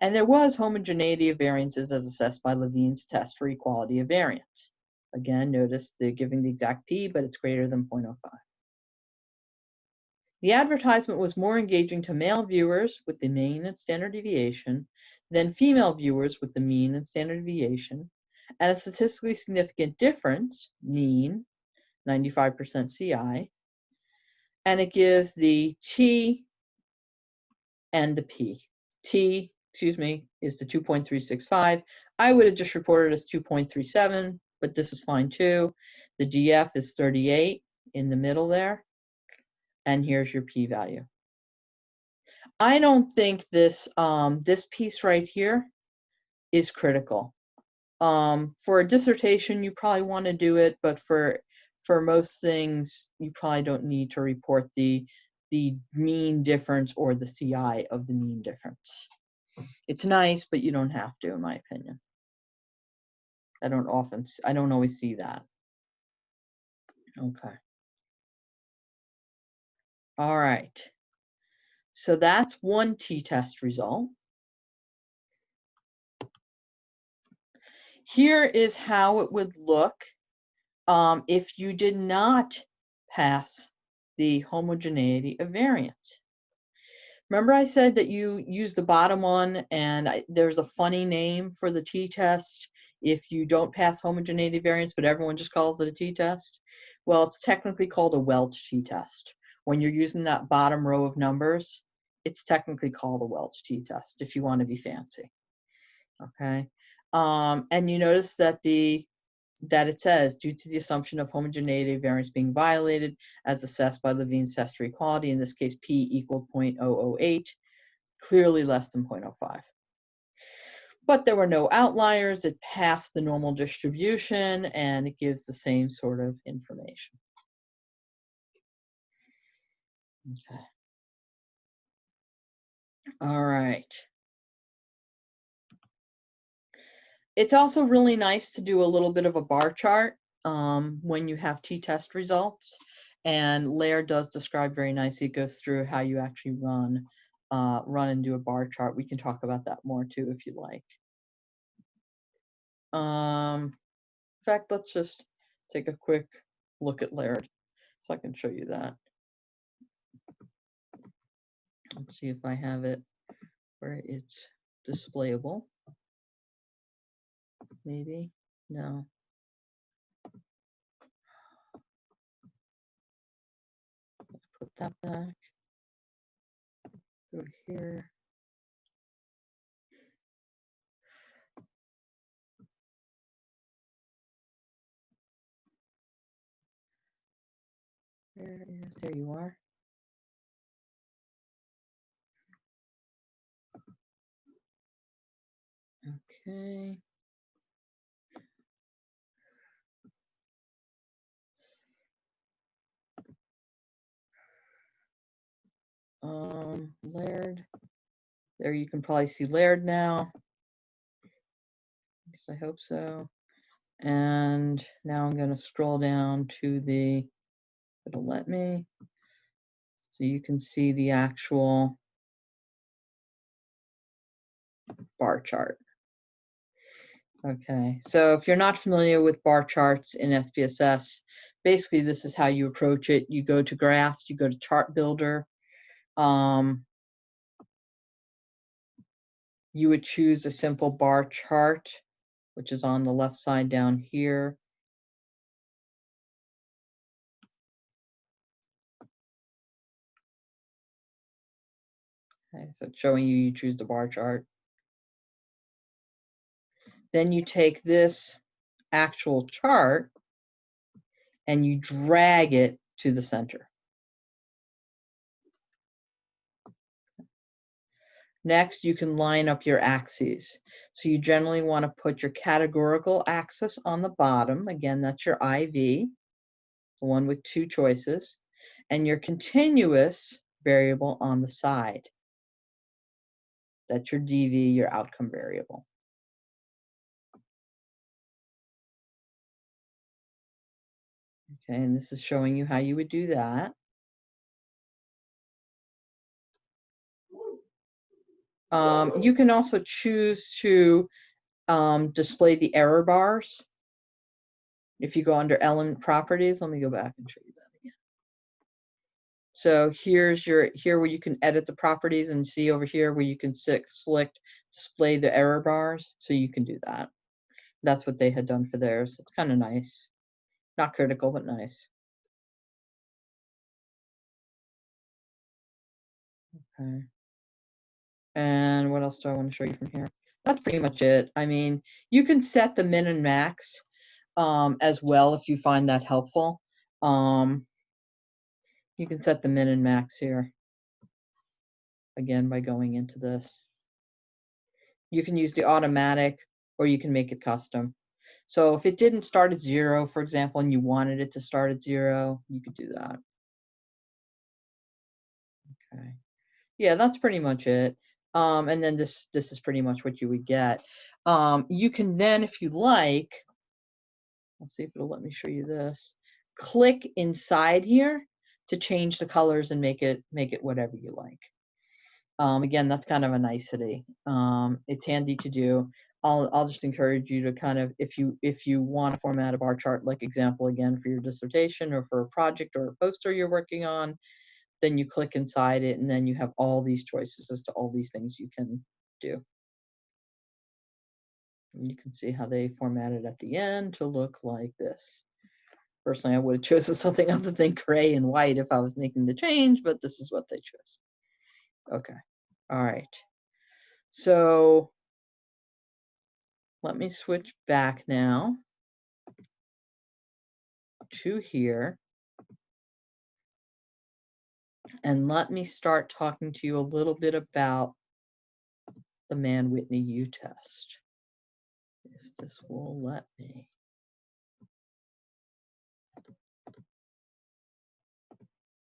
And there was homogeneity of variances as assessed by Levine's test for equality of variance. Again, notice they're giving the exact p, but it's greater than 0.05. The advertisement was more engaging to male viewers with the mean and standard deviation than female viewers with the mean and standard deviation, and a statistically significant difference, mean, 95% CI, and it gives the T and the P. T, excuse me, is the 2.365. I would have just reported as 2.37, but this is fine too. The DF is 38 in the middle there. And here's your p-value. I don't think this this piece right here is critical. For a dissertation, you probably want to do it, but for most things, you probably don't need to report the mean difference or the CI of the mean difference. It's nice, but you don't have to, in my opinion. I don't always see that. Okay. All right. So that's one t-test result. Here is how it would look if you did not pass the homogeneity of variance. Remember I said that you use the bottom one, and there's a funny name for the t-test if you don't pass homogeneity of variance, but everyone just calls it a t-test? Well, it's technically called a Welch t-test. When you're using that bottom row of numbers, it's technically called a Welch t-test if you want to be fancy. Okay, and you notice that it says, due to the assumption of homogeneity of variance being violated as assessed by Levine's test for equality, in this case p equaled 0.008, clearly less than 0.05. But there were no outliers. It passed the normal distribution, and it gives the same sort of information. Okay. All right. It's also really nice to do a little bit of a bar chart when you have t-test results, and Laird does describe very nicely. It goes through how you actually run and do a bar chart. We can talk about that more too if you like. In fact, let's just take a quick look at Laird so I can show you that. Let's see if I have it where it's displayable. Maybe, no. Put that back. Go here. There you are. Okay. Laird. There you can probably see Laird now. At least I hope so. And now I'm going to scroll down to the, it'll let me. So you can see the actual bar chart. Okay, so if you're not familiar with bar charts in SPSS, basically this is how you approach it. You go to graphs, you go to chart builder. You would choose a simple bar chart, which is on the left side down here. Okay, so it's showing you choose the bar chart. Then you take this actual chart and you drag it to the center. Next, you can line up your axes. So you generally want to put your categorical axis on the bottom. Again, that's your IV, the one with two choices, and your continuous variable on the side. That's your DV, your outcome variable. Okay, and this is showing you how you would do that. You can also choose to display the error bars. If you go under element properties, let me go back and show you that again. So here's here where you can edit the properties, and see over here where you can select display the error bars. So you can do that. That's what they had done for theirs. It's kind of nice. Not critical, but nice. Okay. And what else do I want to show you from here? That's pretty much it. I mean, you can set the min and max as well if you find that helpful. You can set the min and max here, again, by going into this. You can use the automatic, or you can make it custom. So if it didn't start at 0, for example, and you wanted it to start at 0, you could do that. Okay. Yeah, that's pretty much it. And then this is pretty much what you would get. You can then, if you like, let's see if it'll let me show you this. Click inside here to change the colors and make it whatever you like. Again, that's kind of a nicety. It's handy to do. I'll just encourage you to kind of, if you want to format a bar chart, like example again for your dissertation or for a project or a poster you're working on, then you click inside it, and then you have all these choices as to all these things you can do. And you can see how they formatted at the end to look like this. Personally, I would have chosen something other than gray and white if I was making the change, but this is what they chose. Okay. All right. So let me switch back now to here. And let me start talking to you a little bit about the Mann-Whitney U test. If this will let me.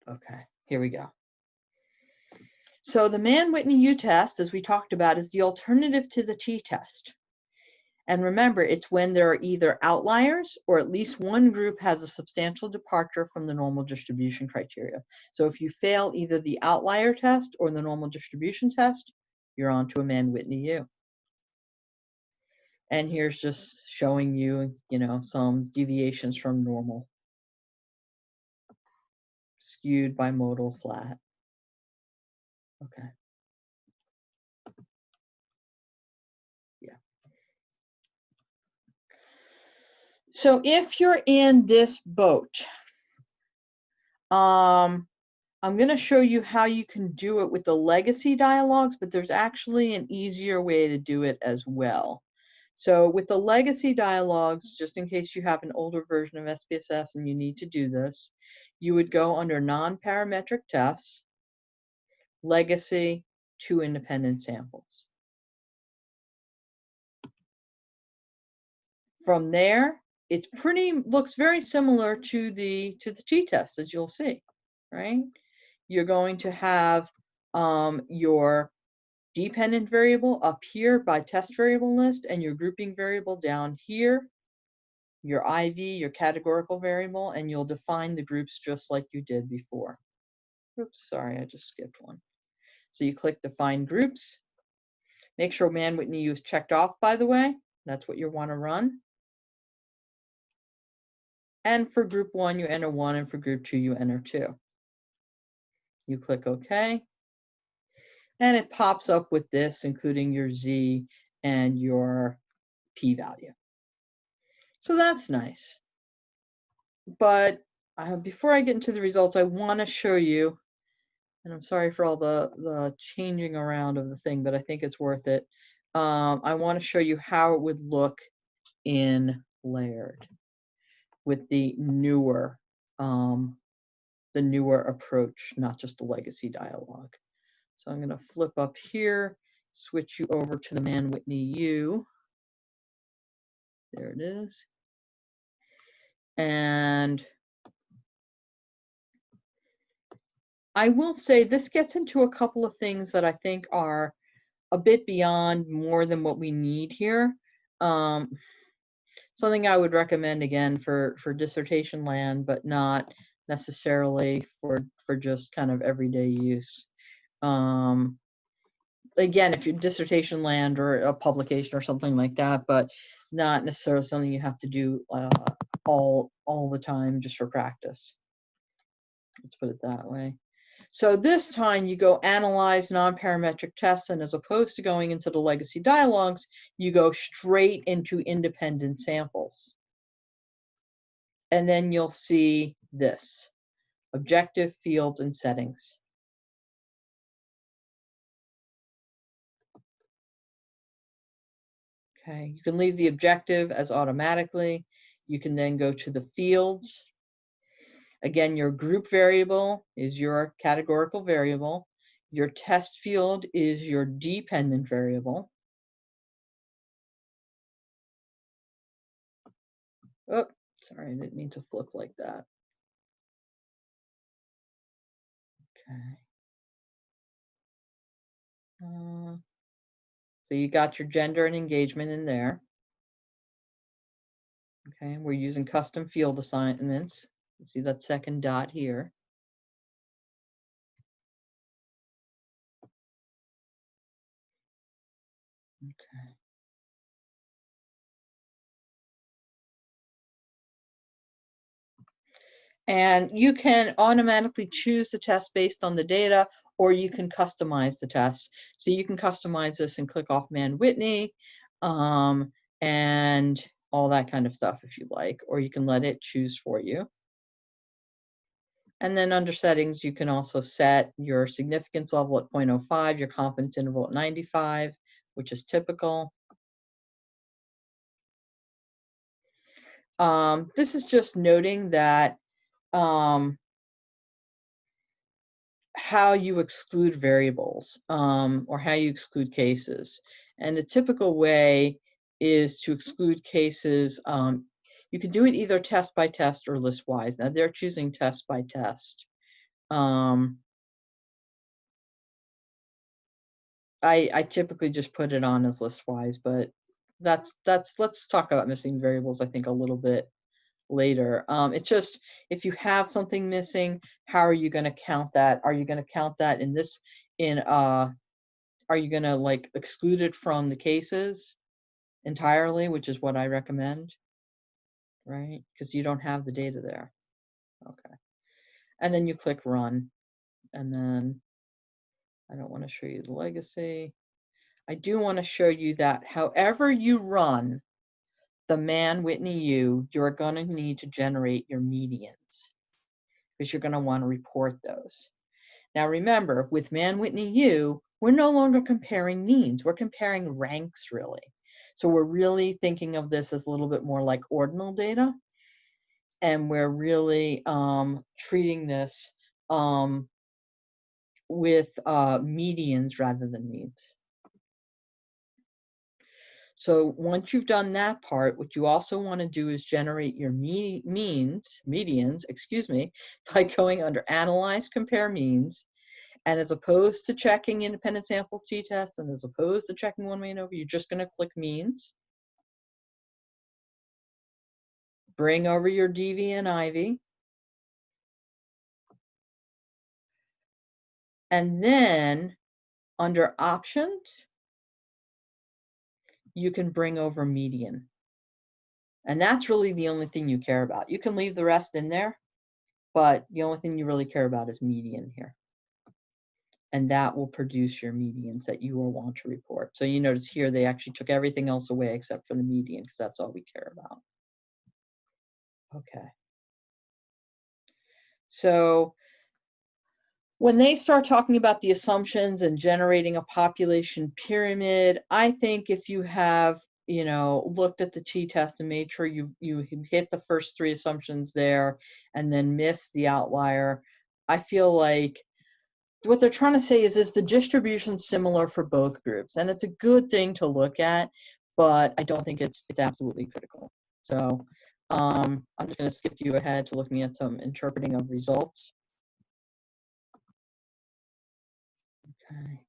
Okay, here we go. So the Mann-Whitney U test, as we talked about, is the alternative to the t-test. And remember, it's when there are either outliers or at least one group has a substantial departure from the normal distribution criteria. So if you fail either the outlier test or the normal distribution test, you're on to a Mann-Whitney U. And here's just showing you, some deviations from normal. Skewed bimodal flat. Okay. Yeah. So if you're in this boat, I'm going to show you how you can do it with the legacy dialogues, but there's actually an easier way to do it as well. So with the legacy dialogues, just in case you have an older version of SPSS and you need to do this, you would go under non-parametric tests, legacy, 2 independent samples. From there, it's looks very similar to the t-test, as you'll see, right? You're going to have your dependent variable up here by test variable list, and your grouping variable down here, your IV, your categorical variable, and you'll define the groups just like you did before. Oops, sorry, I just skipped one. So you click define groups. Make sure Mann-Whitney U is checked off, by the way. That's what you want to run. And for group 1, you enter 1, and for group 2, you enter 2. You click OK. And it pops up with this, including your Z and your p-value. So that's nice. But before I get into the results, I want to show you, and I'm sorry for all the changing around of the thing, but I think it's worth it. I want to show you how it would look in layered with the newer approach, not just the legacy dialogue. So I'm going to flip up here. switch you over to the Mann-Whitney U. There it is. And I will say this gets into a couple of things that I think are a bit beyond more than what we need here. Something I would recommend again for dissertation land, but not necessarily for just kind of everyday use. Again, if you're dissertation land or a publication or something like that, but not necessarily something you have to do all the time just for practice. Let's put it that way. So this time you go analyze non-parametric tests, and as opposed to going into the legacy dialogues, you go straight into independent samples. And then you'll see this, objective, fields, and settings. Okay, you can leave the objective as automatically. You can then go to the fields. Again, your group variable is your categorical variable. Your test field is your dependent variable. Oh, sorry, I didn't mean to flip like that. Okay. So you got your gender and engagement in there. Okay, we're using custom field assignments. You see that second dot here. Okay. And you can automatically choose the test based on the data, or you can customize the test. So you can customize this and click off Mann-Whitney and all that kind of stuff if you like, or you can let it choose for you. And then under settings, you can also set your significance level at 0.05, your confidence interval at 95, which is typical. This is just noting that how you exclude variables or how you exclude cases. And the typical way is to exclude cases. You can do it either test by test or list wise. Now they're choosing test by test. I typically just put it on as list wise, but let's talk about missing variables, I think, a little bit later. It's just, if you have something missing, how are you going to count that? Are you going to count that in this, are you going to like exclude it from the cases entirely, which is what I recommend, right? Because you don't have the data there. Okay. And then you click run. And then I don't want to show you the legacy. I do want to show you that however you run the Mann-Whitney U, you're going to need to generate your medians because you're going to want to report those. Now remember, with Mann-Whitney U, we're no longer comparing means, we're comparing ranks really. So we're really thinking of this as a little bit more like ordinal data, and we're really treating this with medians rather than means. So once you've done that part, what you also want to do is generate your medians, excuse me, by going under Analyze, Compare Means. And as opposed to checking independent samples t-test, and as opposed to checking one way and over, you're just going to click means. Bring over your DV and IV. And then under options, you can bring over median. And that's really the only thing you care about. You can leave the rest in there, but the only thing you really care about is median here. And that will produce your medians that you will want to report. So you notice here, they actually took everything else away except for the median, because that's all we care about. Okay. So when they start talking about the assumptions and generating a population pyramid, I think if you have, you know, looked at the t-test and made sure you hit the first 3 assumptions there and then miss the outlier, I feel like what they're trying to say is the distribution similar for both groups? And it's a good thing to look at, but I don't think it's absolutely critical. So I'm just going to skip you ahead to looking at some interpreting of results. Okay.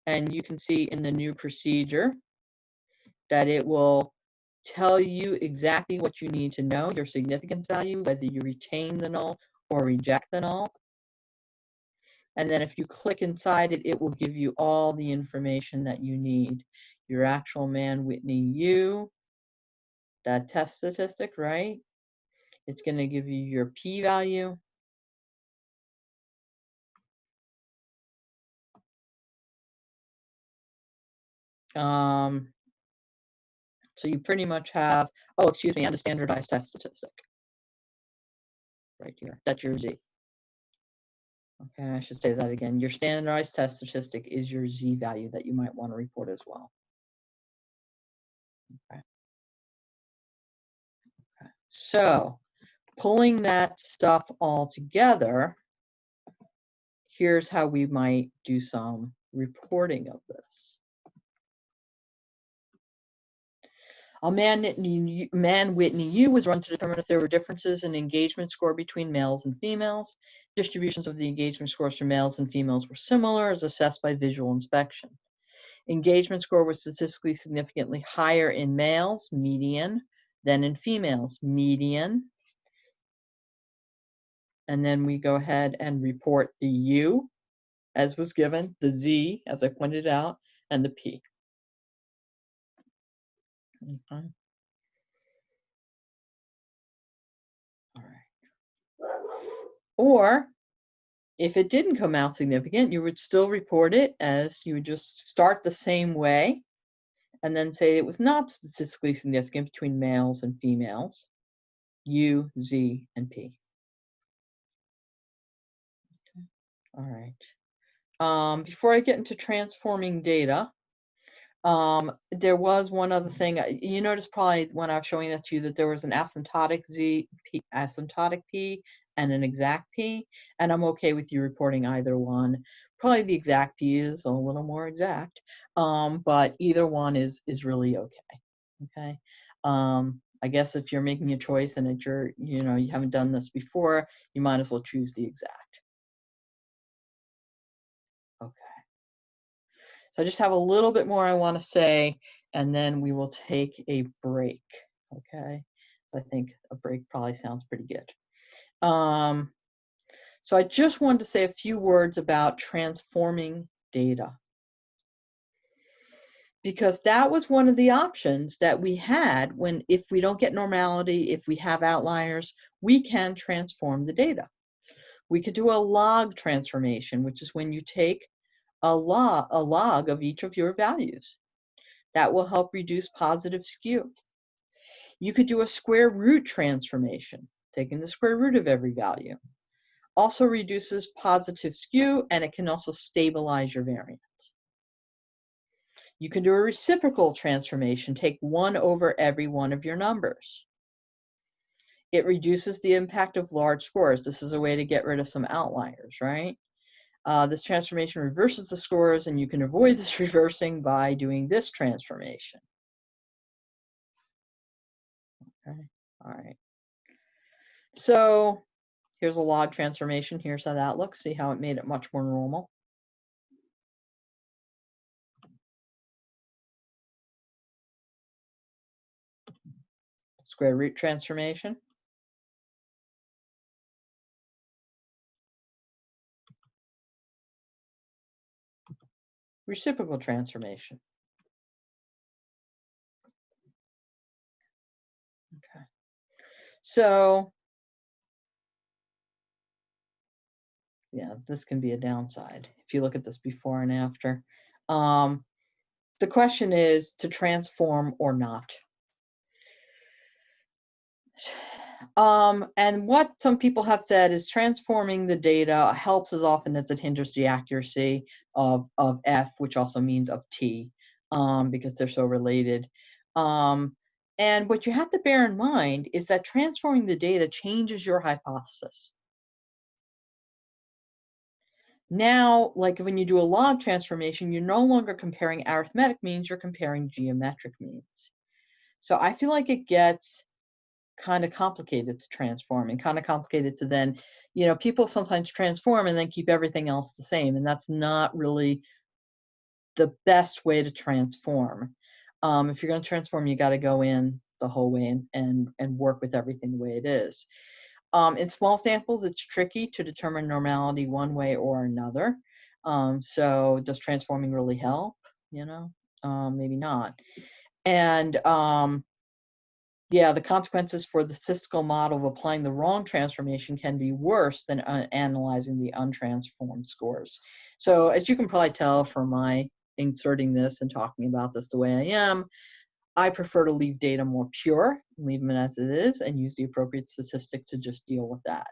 And you can see in the new procedure that it will tell you exactly what you need to know, your significance value, whether you retain the null or reject the null. And then if you click inside it, it will give you all the information that you need. Your actual Whitney, U, that test statistic, right? It's going to give you your p-value. So you pretty much have, oh, excuse me, and the standardized test statistic. Right here, that's your Z. Okay, I should say that again. Your standardized test statistic is your Z value that you might want to report as well. Okay. Okay. So pulling that stuff all together, here's how we might do some reporting of this. A Whitney U was run to determine if there were differences in engagement score between males and females. Distributions of the engagement scores for males and females were similar as assessed by visual inspection. Engagement score was statistically significantly higher in males, median, than in females, median. And then we go ahead and report the U as was given, the Z, as I pointed out, and the P. Okay. All right. Or if it didn't come out significant, you would still report it as you would just start the same way and then say it was not statistically significant between males and females, U, Z, and P. Okay. All right. Before I get into transforming data, there was one other thing. You noticed probably when I was showing that to you that there was an asymptotic asymptotic P, and an exact P, and I'm okay with you reporting either one. Probably the exact P is a little more exact, but either one is really okay. Okay. I guess if you're making a choice and you haven't done this before, you might as well choose the exact. Okay. So I just have a little bit more I want to say, and then we will take a break. Okay. So I think a break probably sounds pretty good. So I just wanted to say a few words about transforming data, because that was one of the options that we had when, if we don't get normality, if we have outliers, we can transform the data. We could do a log transformation, which is when you take a log of each of your values. That will help reduce positive skew. You could do a square root transformation, taking the square root of every value. Also reduces positive skew, and it can also stabilize your variance. You can do a reciprocal transformation, take 1 over every one of your numbers. It reduces the impact of large scores. This is a way to get rid of some outliers, right? This transformation reverses the scores, and you can avoid this reversing by doing this transformation. Okay, all right. So here's a log transformation. Here's how that looks. See how it made it much more normal. Square root transformation. Reciprocal transformation. Okay. So yeah, this can be a downside if you look at this before and after. The question is to transform or not. And what some people have said is transforming the data helps as often as it hinders the accuracy of F, which also means of T, because they're so related. And what you have to bear in mind is that transforming the data changes your hypothesis. Now, like when you do a log transformation, you're no longer comparing arithmetic means, you're comparing geometric means. So I feel like it gets kind of complicated to transform and kind of complicated to then, people sometimes transform and then keep everything else the same. And that's not really the best way to transform. If you're going to transform, you got to go in the whole way and work with everything the way it is. In small samples, it's tricky to determine normality one way or another. So does transforming really help? Maybe not. And yeah, the consequences for the statistical model of applying the wrong transformation can be worse than analyzing the untransformed scores. So as you can probably tell from my inserting this and talking about this the way I am, I prefer to leave data more pure, leave them as it is, and use the appropriate statistic to just deal with that,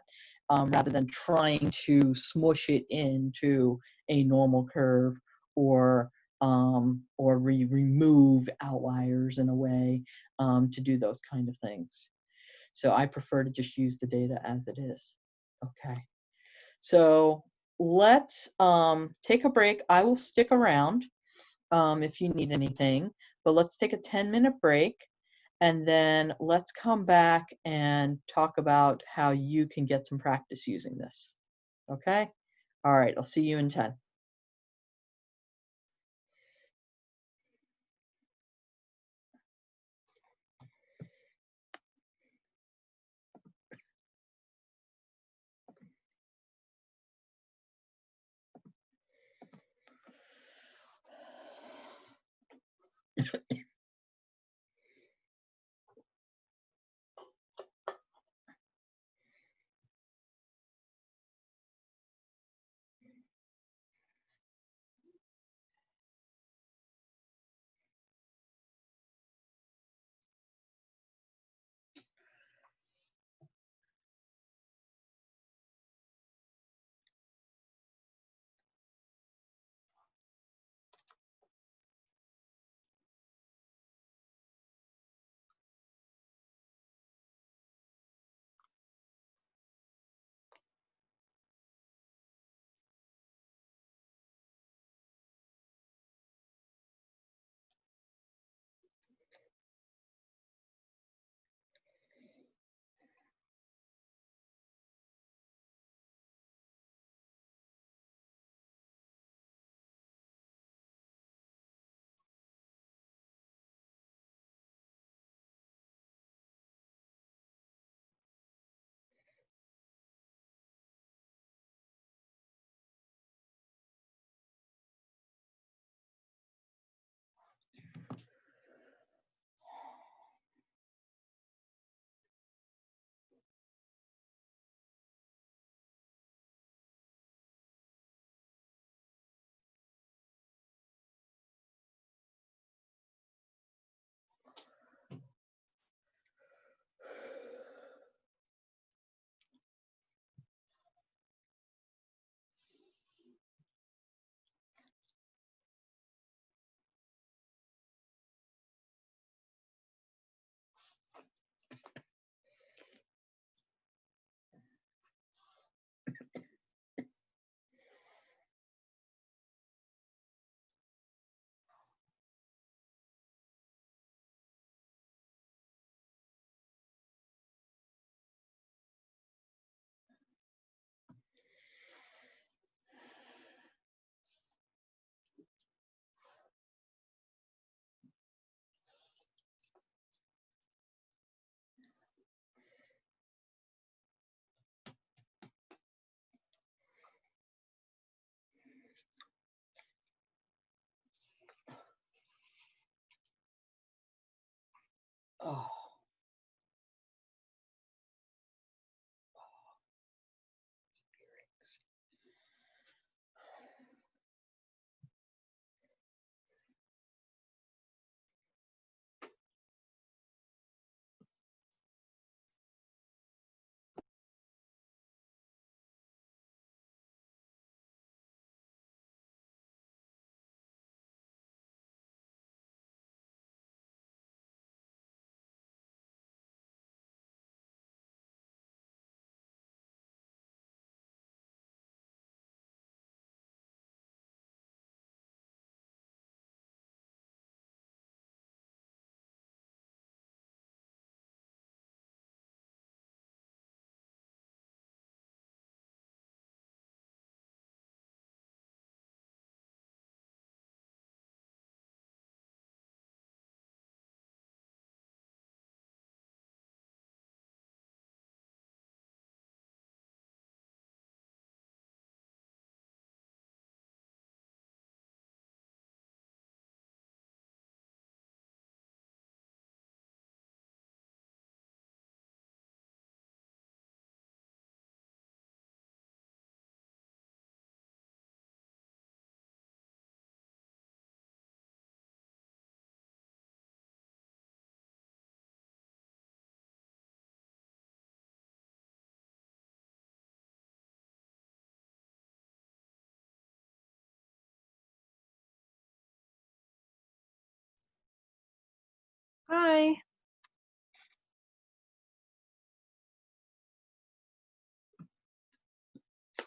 rather than trying to smush it into a normal curve or remove outliers in a way to do those kind of things. So I prefer to just use the data as it is. Okay. So let's take a break. I will stick around if you need anything, but let's take a 10-minute break and then let's come back and talk about how you can get some practice using this. Okay? All right, I'll see you in 10.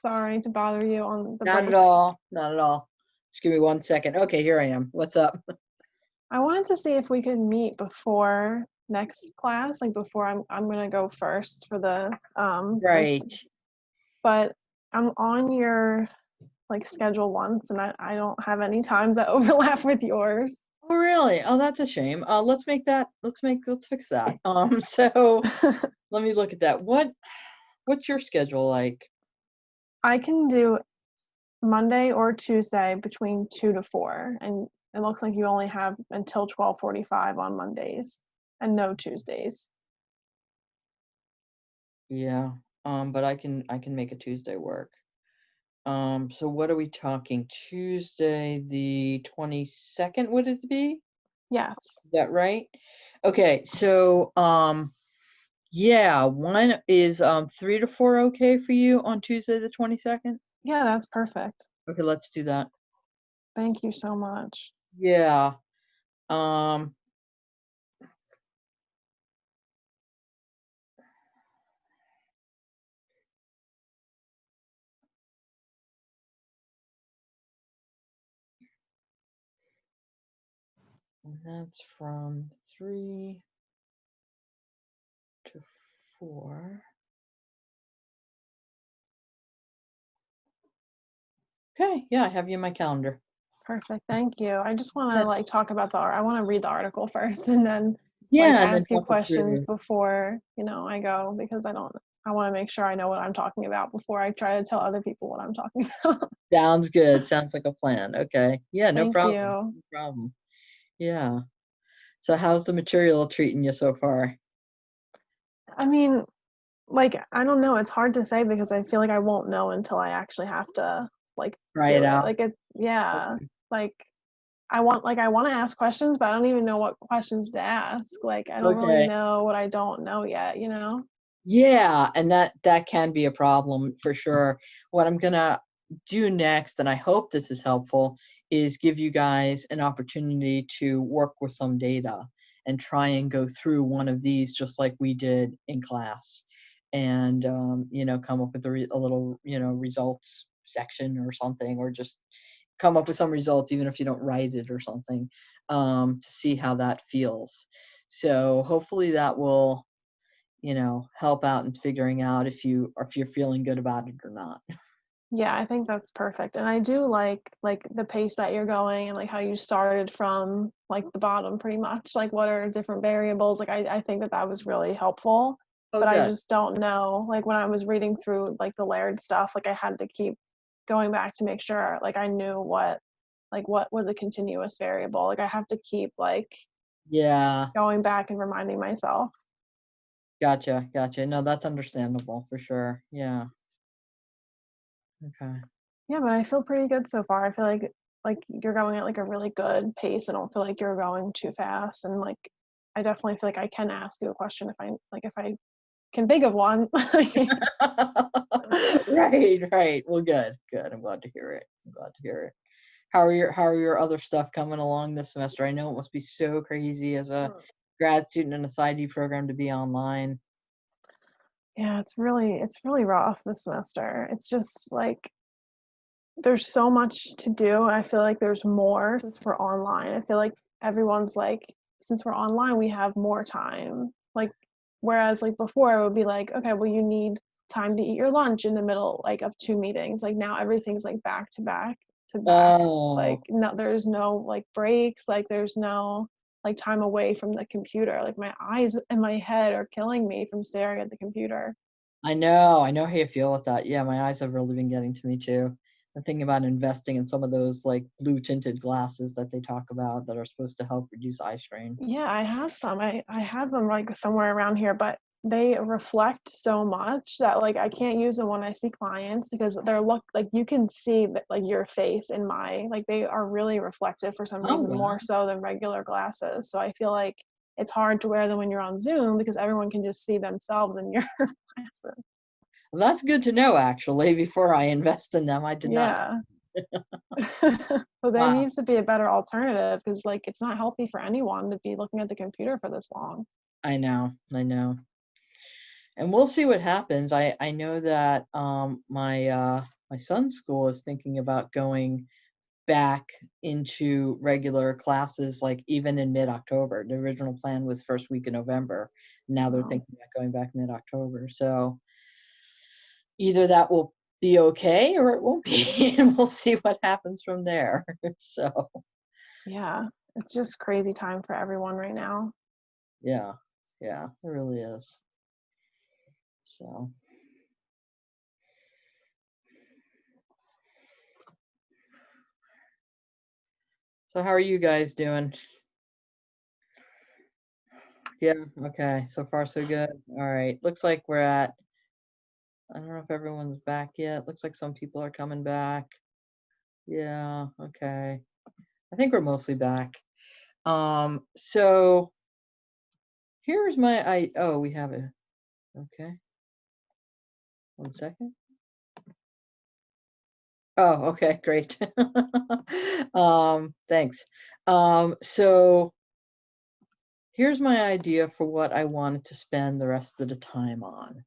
Sorry to bother you on the
Not
break.
at all. Not at all. Just give me 1 second. Okay, here I am. What's up?
I wanted to see if we could meet before next class, like before I'm gonna go first for the like,
Right.
but I'm on your like schedule once and I don't have any times that overlap with yours.
Oh, really? Oh, that's a shame. Let's fix that. So let me look at that. What's your schedule like?
I can do Monday or Tuesday between 2 to 4, and it looks like you only have until 12:45 on Mondays and no Tuesdays.
Yeah. But I can make a Tuesday work. So what are we talking? Tuesday the 22nd, would it be?
Yes.
Is that right? Okay, so yeah, one is 3 to 4 okay for you on Tuesday the 22nd?
Yeah, that's perfect.
Okay, let's do that.
Thank you so much.
Yeah. Um and that's from 3 to 4. Okay, yeah, I have you in my calendar.
Perfect. Thank you. I just want
Yeah.
to like talk about I want to read the article first and then like
Yeah, and then
ask you
talk it
questions
through.
before, I go because I want to make sure I know what I'm talking about before I try to tell other people what I'm talking about.
Sounds good. Sounds like a plan. Okay. Yeah, no
Thank
problem.
you.
No problem. Yeah. So how's the material treating you so far?
I mean, like I don't know, it's hard to say because I feel like I won't know until I actually have to like
Try it
do it.
out.
Like it yeah.
Okay.
Like I want to ask questions, but I don't even know what questions to ask. Like I don't really
Okay.
know what I don't know yet, you know?
Yeah, and that can be a problem for sure. What I'm gonna do next, and I hope this is helpful, is give you guys an opportunity to work with some data and try and go through one of these just like we did in class, and come up with a little results section or something, or just come up with some results even if you don't write it or something, to see how that feels. So hopefully that will help out in figuring out if you're feeling good about it or not.
Yeah, I think that's perfect. And I do like the pace that you're going and like how you started from like the bottom pretty much. Like what are different variables? Like I think that was really helpful.
Oh,
But I
good.
just don't know. Like when I was reading through like the layered stuff, like I had to keep going back to make sure like I knew what was a continuous variable. Like I have to keep like
Yeah,
going back and reminding myself.
gotcha, gotcha. No, that's understandable for sure. Yeah. Okay.
Yeah, but I feel pretty good so far. I feel like you're going at like a really good pace. I don't feel like you're going too fast, and like I definitely feel like I can ask you a question if I can think of one.
Right, right. Well, good, good. I'm glad to hear it. I'm glad to hear it. How are your other stuff coming along this semester? I know it must be so crazy as a grad student in a PsyD program to be online.
Yeah, it's really rough this semester. It's just like there's so much to do. I feel like there's more since we're online. I feel like everyone's like, since we're online, we have more time. Like, whereas like before, it would be like, okay, well, you need time to eat your lunch in the middle like of two meetings. Like now everything's like back to back to back. Like
Oh,
no, there's no like breaks. Like there's no like time away from the computer. Like my eyes and my head are killing me from staring at the computer.
I know. I know how you feel with that. Yeah, my eyes have really been getting to me too. I'm thinking about investing in some of those like blue tinted glasses that they talk about that are supposed to help reduce eye strain.
Yeah, I have some. I have them like somewhere around here, but they reflect so much that like I can't use them when I see clients because they're look like you can see that like your face in my like they are really reflective for some
Oh,
reason
wow.
more so than regular glasses. So I feel like it's hard to wear them when you're on Zoom because everyone can just see themselves in your glasses.
Well, that's good to know actually before I invest in them. I did not.
Yeah. So there
Wow.
needs to be a better alternative because like it's not healthy for anyone to be looking at the computer for this long.
I know. I know. And we'll see what happens. I know that my son's school is thinking about going back into regular classes, like even in mid-October. The original plan was first week of November. Now they're
Wow.
thinking about going back mid-October. So either that will be okay or it won't be, and we'll see what happens from there. So
Yeah, it's just crazy time for everyone right now.
yeah, it really is. So how are you guys doing? Yeah, okay. So far so good. All right. Looks like we're at, I don't know if everyone's back yet. Looks like some people are coming back. Yeah, okay. I think we're mostly back. So here's oh, we have it. Okay. 1 second. Oh, okay, great. Thanks. So here's my idea for what I wanted to spend the rest of the time on.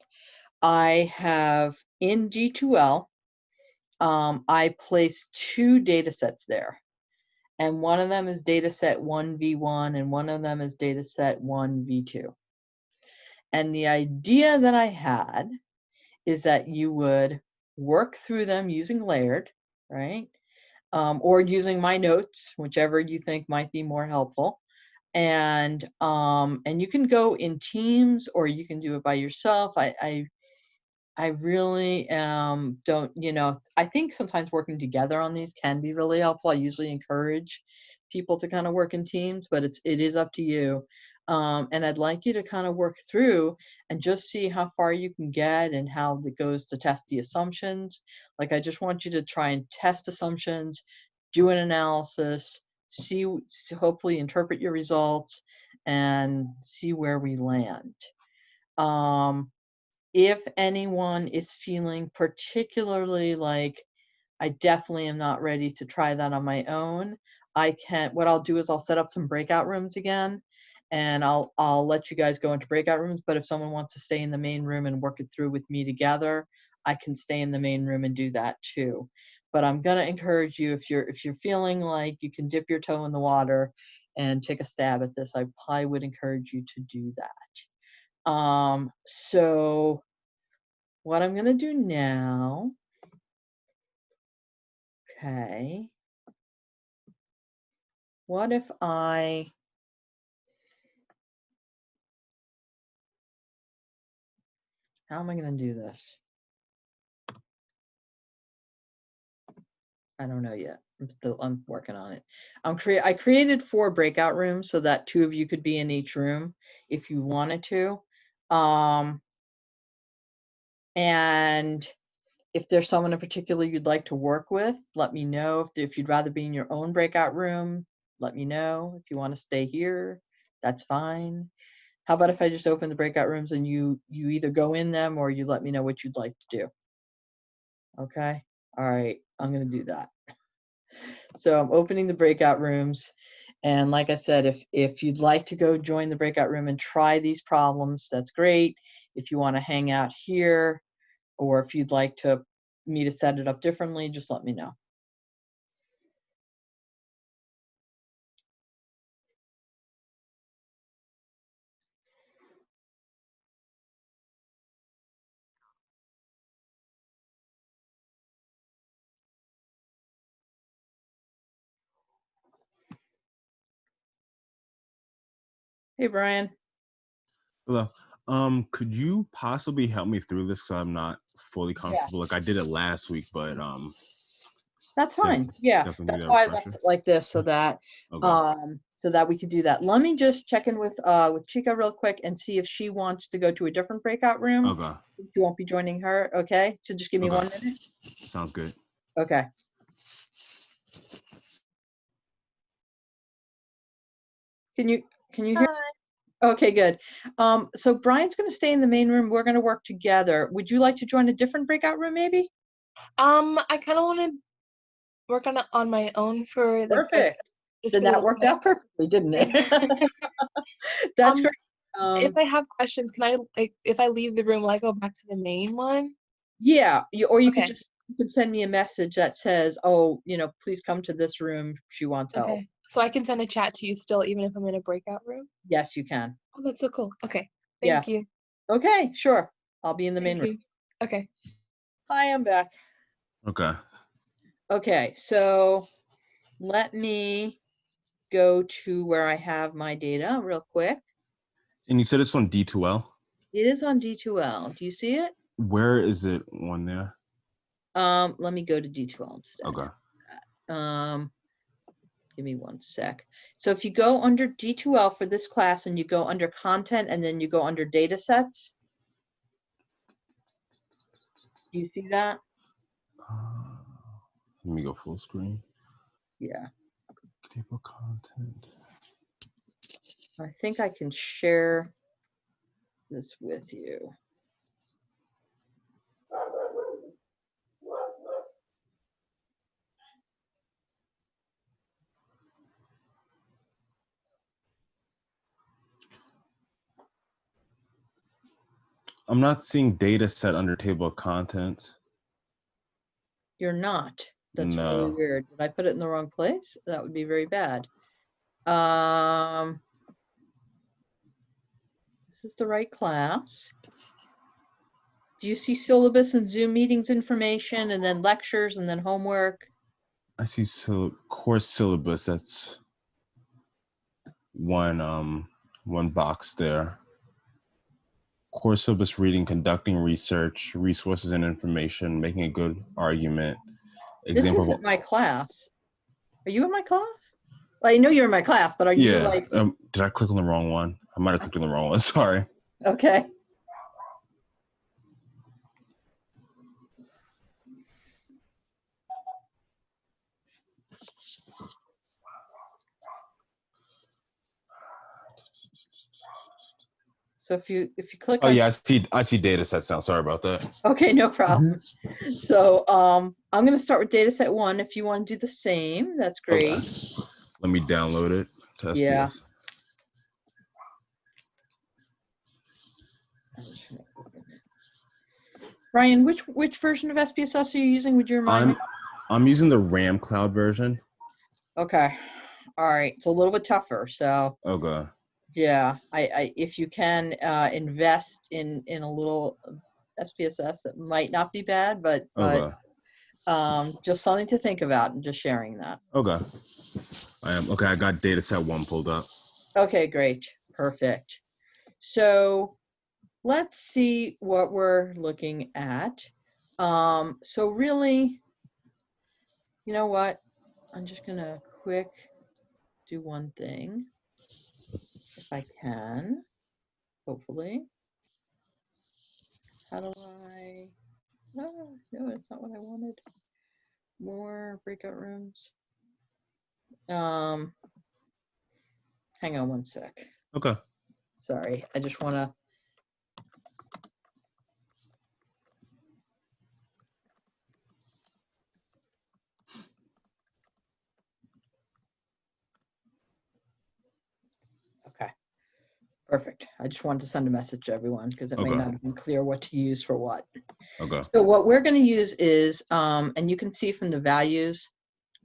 I have in D2L, I placed 2 data sets there. And one of them is data set 1v1 and one of them is data set 1v2. And the idea that I had is that you would work through them using layered, right? Or using my notes, whichever you think might be more helpful. And you can go in teams or you can do it by yourself. I really don't, I think sometimes working together on these can be really helpful. I usually encourage people to kind of work in teams, but it is up to you. And I'd like you to kind of work through and just see how far you can get and how it goes to test the assumptions. Like, I just want you to try and test assumptions, do an analysis, hopefully interpret your results and see where we land. If anyone is feeling particularly like, I definitely am not ready to try that on my own, what I'll do is I'll set up some breakout rooms again, and I'll let you guys go into breakout rooms. But if someone wants to stay in the main room and work it through with me together, I can stay in the main room and do that too. But I'm gonna encourage you, if you're feeling like you can dip your toe in the water and take a stab at this, I probably would encourage you to do that. So what I'm going to do now, okay, what if how am I going to do this? I don't know yet. I'm working on it. I created 4 breakout rooms so that 2 of you could be in each room if you wanted to. And if there's someone in particular you'd like to work with, let me know. If you'd rather be in your own breakout room, let me know. If you want to stay here, that's fine. How about if I just open the breakout rooms and you either go in them or you let me know what you'd like to do? Okay. All right. I'm going to do that. So I'm opening the breakout rooms. And like I said, if you'd like to go join the breakout room and try these problems, that's great. If you want to hang out here, or if you'd like me to set it up differently, just let me know. Hey, Brian.
Hello. Could you possibly help me through this? Because I'm not fully comfortable. Like I did it last week, but
That's fine. Yeah,
definitely
that's
need a
why I left
refresher.
it like this so that
Okay.
we could do that. Let me just check in with Chica real quick and see if she wants to go to a different breakout room.
Okay.
You won't be joining her, okay? So just give me 1 minute.
Sounds good.
Okay. Can you hear? Okay, good. So Brian's going to stay in the main room. We're going to work together. Would you like to join a different breakout room, maybe?
I kind of want to work on my own for like
Perfect. Then that worked out perfectly, didn't it? That's great.
if I have questions, can I, like, if I leave the room, will I go back to the main one?
Yeah, or you could
Okay.
just, you could send me a message that says, oh, please come to this room. She wants help.
Okay. So I can send a chat to you still, even if I'm in a breakout room?
Yes, you can.
Oh, that's so cool. Okay.
Yeah.
Thank you.
Okay, sure. I'll be in the main
Thank
room.
you. Okay.
Hi, I'm back.
Okay.
Okay, so let me go to where I have my data real quick.
And you said it's on D2L?
It is on D2L. Do you see it?
Where is it on there?
Let me go to D2L instead.
Okay.
Give me one sec. So if you go under D2L for this class and you go under content and then you go under data sets, do you see that?
Let me go full screen.
Yeah.
Table content.
I think I can share this with you.
I'm not seeing data set under table of contents.
You're not. That's really
No.
weird. Did I put it in the wrong place? That would be very bad. This is the right class. Do you see syllabus and Zoom meetings information and then lectures and then homework?
I see course syllabus. That's one box there. Course syllabus reading, conducting research, resources and information, making a good argument.
This isn't my class. Are you in my class? Well, I know you're in my class, but are you like?
Did I click on the wrong one? I might have clicked on the wrong one. Sorry.
Okay. So if you click
Oh
on,
yeah, I see data sets now. Sorry about that.
okay, no problem. So I'm going to start with data set 1. If you want to do the same, that's great.
Okay. Let me download it to SPS.
Yeah. Brian, which version of SPSS are you using? Would you remind me?
I'm using the RAM cloud version.
Okay. All right. It's a little bit tougher. So
Okay.
yeah, I if you can invest in a little SPSS, that might not be bad, but
Okay.
just something to think about and just sharing that.
Okay. Okay. I got data set 1 pulled up.
Okay, great. Perfect. So let's see what we're looking at. So really, you know what? I'm just gonna quick do one thing, if I can, hopefully. How do I, no, that's not what I wanted. More breakout rooms. Hang on one sec.
Okay.
Sorry, I just wanna. Okay, perfect. I just wanted to send a message to everyone because it may
Okay.
not have been clear what to use for what.
Okay.
So what we're going to use is, and you can see from the values,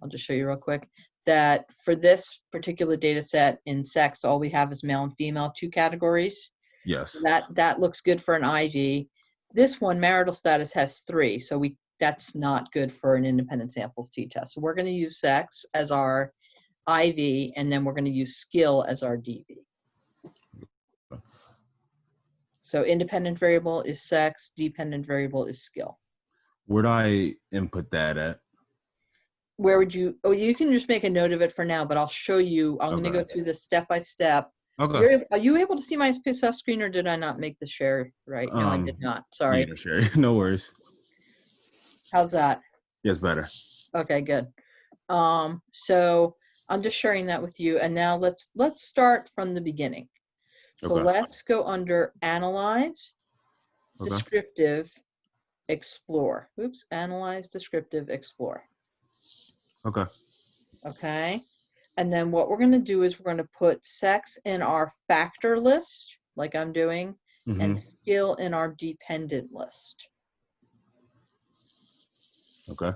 I'll just show you real quick, that for this particular data set in sex, all we have is male and female, 2 categories.
Yes.
That looks good for an IV. This one, marital status, has 3, so that's not good for an independent samples t-test. So we're going to use sex as our IV, and then we're going to use skill as our DV. So independent variable is sex, dependent variable is skill.
Where do I input that at?
Where would you, oh, you can just make a note of it for now, but I'll show you. I'm going to go through this step by step.
Okay.
Are you able to see my SPSS screen, or did I not make the share right? No, I did not. Sorry.
Sure. No worries.
How's that?
Yes, better.
Okay, good. So I'm just sharing that with you. And now let's start from the beginning. So let's go under Analyze, Descriptive, Explore. Oops, Analyze, Descriptive, Explore.
Okay.
Okay. And then what we're going to do is we're going to put sex in our factor list. like I'm doing, and skill in our dependent list.
Okay.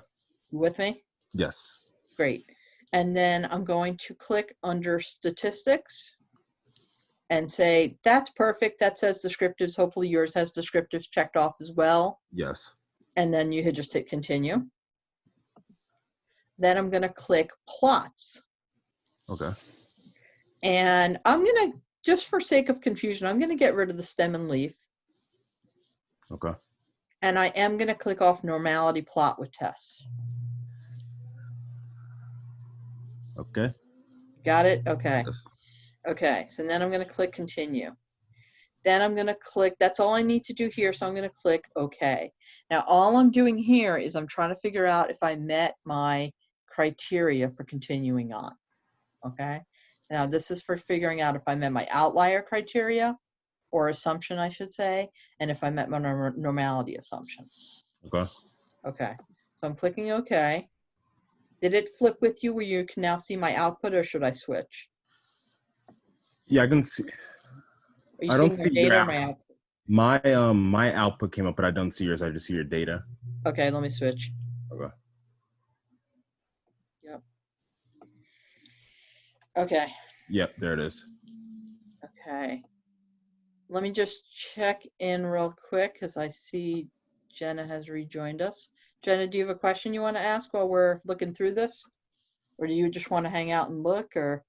You with me?
Yes.
Great. And then I'm going to click under statistics and say, that's perfect. That says descriptives. Hopefully yours has descriptives checked off as well.
Yes.
And then you just hit continue. Then I'm going to click plots.
Okay.
And I'm going to, just for sake of confusion, I'm going to get rid of the stem and leaf.
Okay.
And I am going to click off normality plot with tests.
Okay.
Got it? Okay.
Yes.
Okay. So then I'm going to click continue. Then I'm going to click, that's all I need to do here. So I'm going to click OK. Now, all I'm doing here is I'm trying to figure out if I met my criteria for continuing on. Okay. Now, this is for figuring out if I met my outlier criteria or assumption, I should say, and if I met my normality assumption.
Okay.
Okay. So I'm clicking OK. Did it flip with you where you can now see my output, or should I switch?
Yeah, I can see.
Are you
I don't
seeing my
see your
data or my output?
my output came up, but I don't see yours. I just see your data.
Okay, let me switch.
Okay.
Yep. Okay.
Yep, there it is.
Okay. Let me just check in real quick because I see Jenna has rejoined us. Jenna, do you have a question you want to ask while we're looking through this? Or do you just want to hang out and look, or?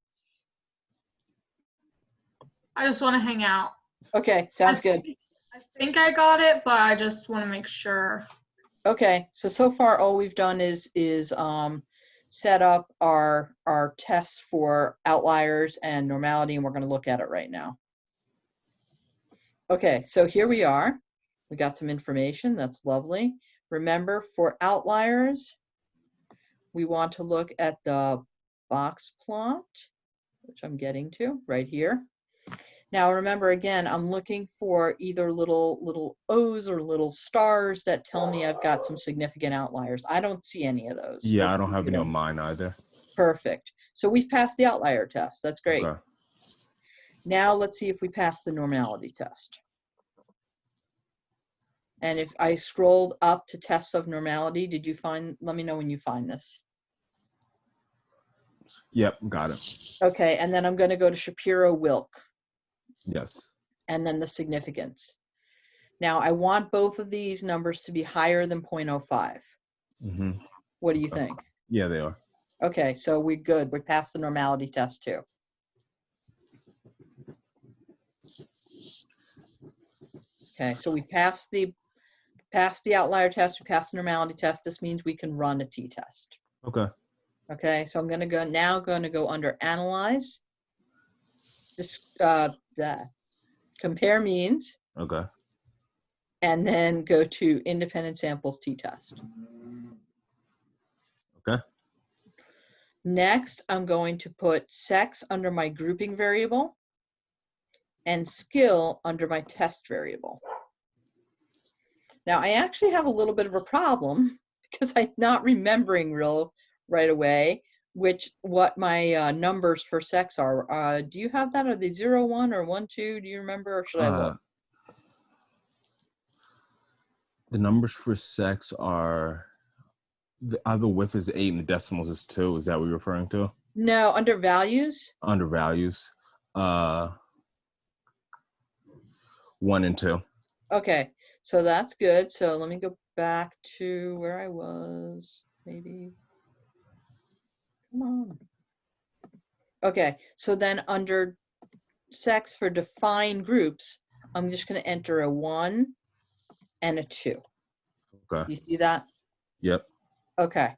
I just want to hang out.
Okay, sounds good.
I think I got it, but I just want to make sure.
Okay, so far all we've done is set up our tests for outliers and normality, and we're going to look at it right now. Okay, so here we are. We got some information. That's lovely. Remember, for outliers, we want to look at the box plot, which I'm getting to right here. Now, remember, again, I'm looking for either little O's or little stars that tell me I've got some significant outliers. I don't see any of those.
Yeah, I don't have any on mine either.
Perfect. So we've passed the outlier test. That's great.
Okay.
Now let's see if we pass the normality test. And if I scrolled up to tests of normality, did you find, let me know when you find this.
Yep, got it.
Okay, and then I'm going to go to Shapiro-Wilk.
Yes.
And then the significance. Now, I want both of these numbers to be higher than 0.05.
Mm-hmm.
What do you think?
Yeah, they are.
Okay, so we're good. We passed the normality test too. Okay, so we passed the outlier test, we passed the normality test. This means we can run a t-test.
Okay.
Okay, so I'm going to go under Analyze, just compare means,
Okay.
and then go to Independent Samples t-test.
Okay.
Next, I'm going to put sex under my grouping variable and skill under my test variable. Now, I actually have a little bit of a problem because I'm not remembering right away what my numbers for sex are. Do you have that? Are they 0, 1, or 1, 2? Do you remember, or should I look?
The numbers for sex are the width is 8 and the decimals is 2. Is that what you're referring to?
No, under values.
Under values, 1 and 2.
Okay, so that's good. So let me go back to where I was. Maybe. Come on. Okay, so then under sex for defined groups, I'm just going to enter a 1 and a 2.
Okay.
You see that?
Yep.
Okay.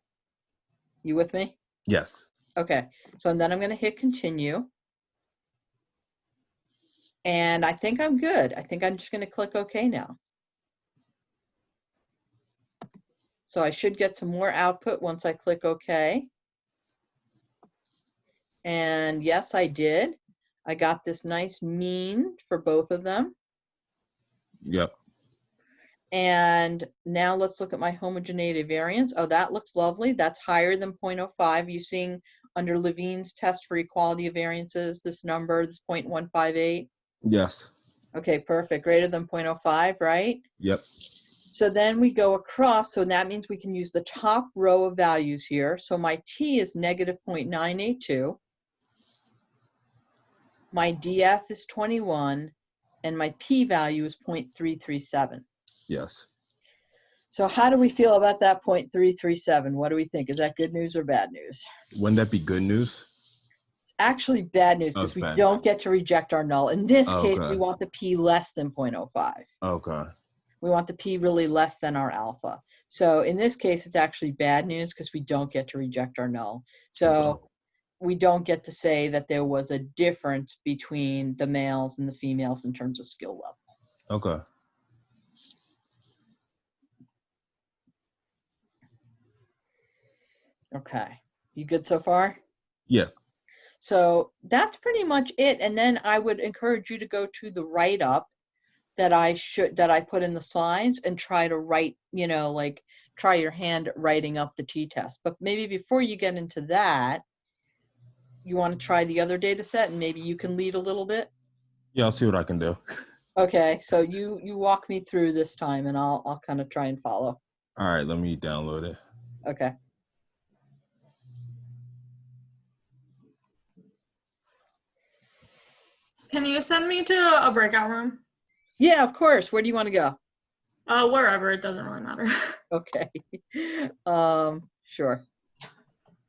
You with me?
Yes.
Okay, so then I'm going to hit continue. And I think I'm good. I think I'm just going to click OK now. So I should get some more output once I click OK. And yes, I did. I got this nice mean for both of them.
Yep.
And now let's look at my homogeneity variance. Oh, that looks lovely. That's higher than 0.05. You seeing under Levine's test for equality of variances, this number, this 0.158?
Yes.
Okay, perfect. Greater than 0.05, right?
Yep.
So then we go across, so that means we can use the top row of values here. So my T is negative 0.982. My DF is 21, and my P value is 0.337.
Yes.
So how do we feel about that 0.337? What do we think? Is that good news or bad news?
Wouldn't that be good news?
It's actually bad news
Oh,
because
it's
we
bad.
don't get to reject our null. In this case, we
Okay.
want the P less than 0.05.
Okay.
We want the P really less than our alpha. So in this case, it's actually bad news because we don't get to reject our null. So we don't get to say that there was a difference between the males and the females in terms of skill level.
Okay.
Okay. You good so far?
Yeah.
So that's pretty much it. And then I would encourage you to go to the write-up that I put in the slides and try to write, like try your hand writing up the t-test. But maybe before you get into that, you want to try the other data set and maybe you can lead a little bit?
Yeah, I'll see what I can do.
Okay, so you walk me through this time and I'll kind of try and follow.
All right, let me download it.
Okay.
Can you send me to a breakout room?
Yeah, of course. Where do you want to go?
Wherever, it doesn't really matter.
Okay. Sure.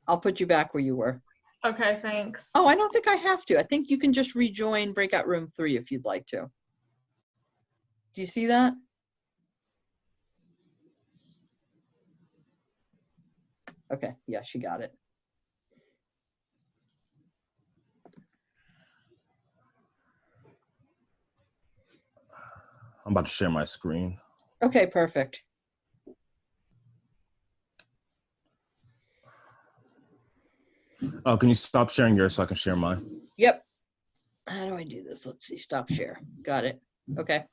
I'll put you back where you were.
Okay, thanks.
Oh, I don't think I have to. I think you can just rejoin breakout room 3 if you'd like to. Do you see that? Okay, yeah, she got it.
I'm about to share my screen.
Okay, perfect.
Oh, can you stop sharing yours so I can share mine?
Yep. How do I do this? Let's see. Stop share. Got it. Okay.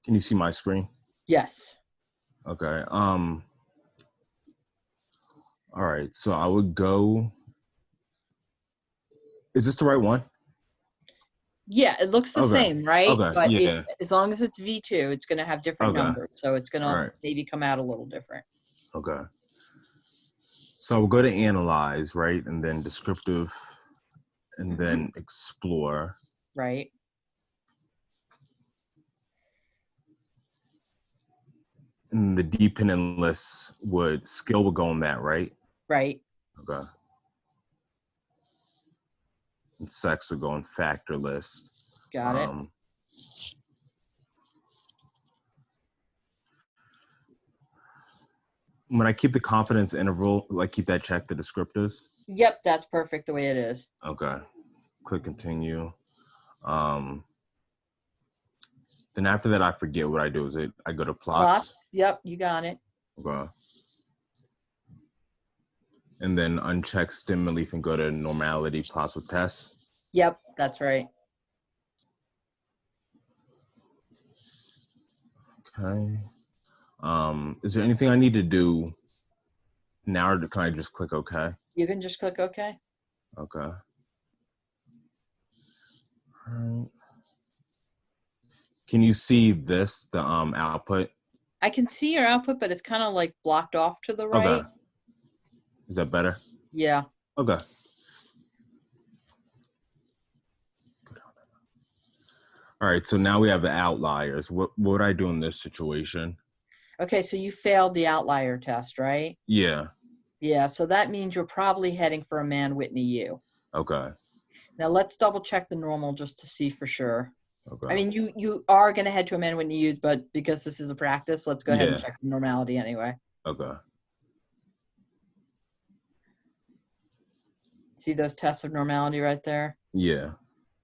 Can you see my screen?
Yes.
Okay. All right. So I would go. Is this the right one?
Yeah, it looks the
Okay.
same, right?
Okay,
But
yeah.
as long as it's V2, it's going to have different
Okay.
numbers. So it's going
All
to
right.
maybe come out a little different.
Okay. So we'll go to analyze, right? And then descriptive, and then explore.
Right.
And the dependent list skill would go on that, right?
Right.
Okay. And sex would go on factor list.
Got it.
When I keep the confidence interval, like keep that checked, the descriptors.
Yep, that's perfect the way it is.
Okay. Click continue. Then after that, I forget what I do. I go to plots?
Yep, you got it.
Okay. And then uncheck stem relief and go to normality plots with tests.
Yep, that's right.
Okay. Is there anything I need to do now, or can I just click OK?
You can just click OK.
Okay. All right. Can you see this, the output?
I can see your output, but it's kind of like blocked off to the right.
Okay. Is that better?
Yeah.
Okay. All right, so now we have the outliers. What would I do in this situation?
Okay, so you failed the outlier test, right?
Yeah.
Yeah, so that means you're probably heading for a Mann-Whitney U.
Okay.
Now let's double check the normal just to see for sure.
Okay.
I mean, you are going to head to a Mann-Whitney U, but because this is a practice, let's go ahead and check the normality anyway.
Okay.
See those tests of normality right there?
Yeah.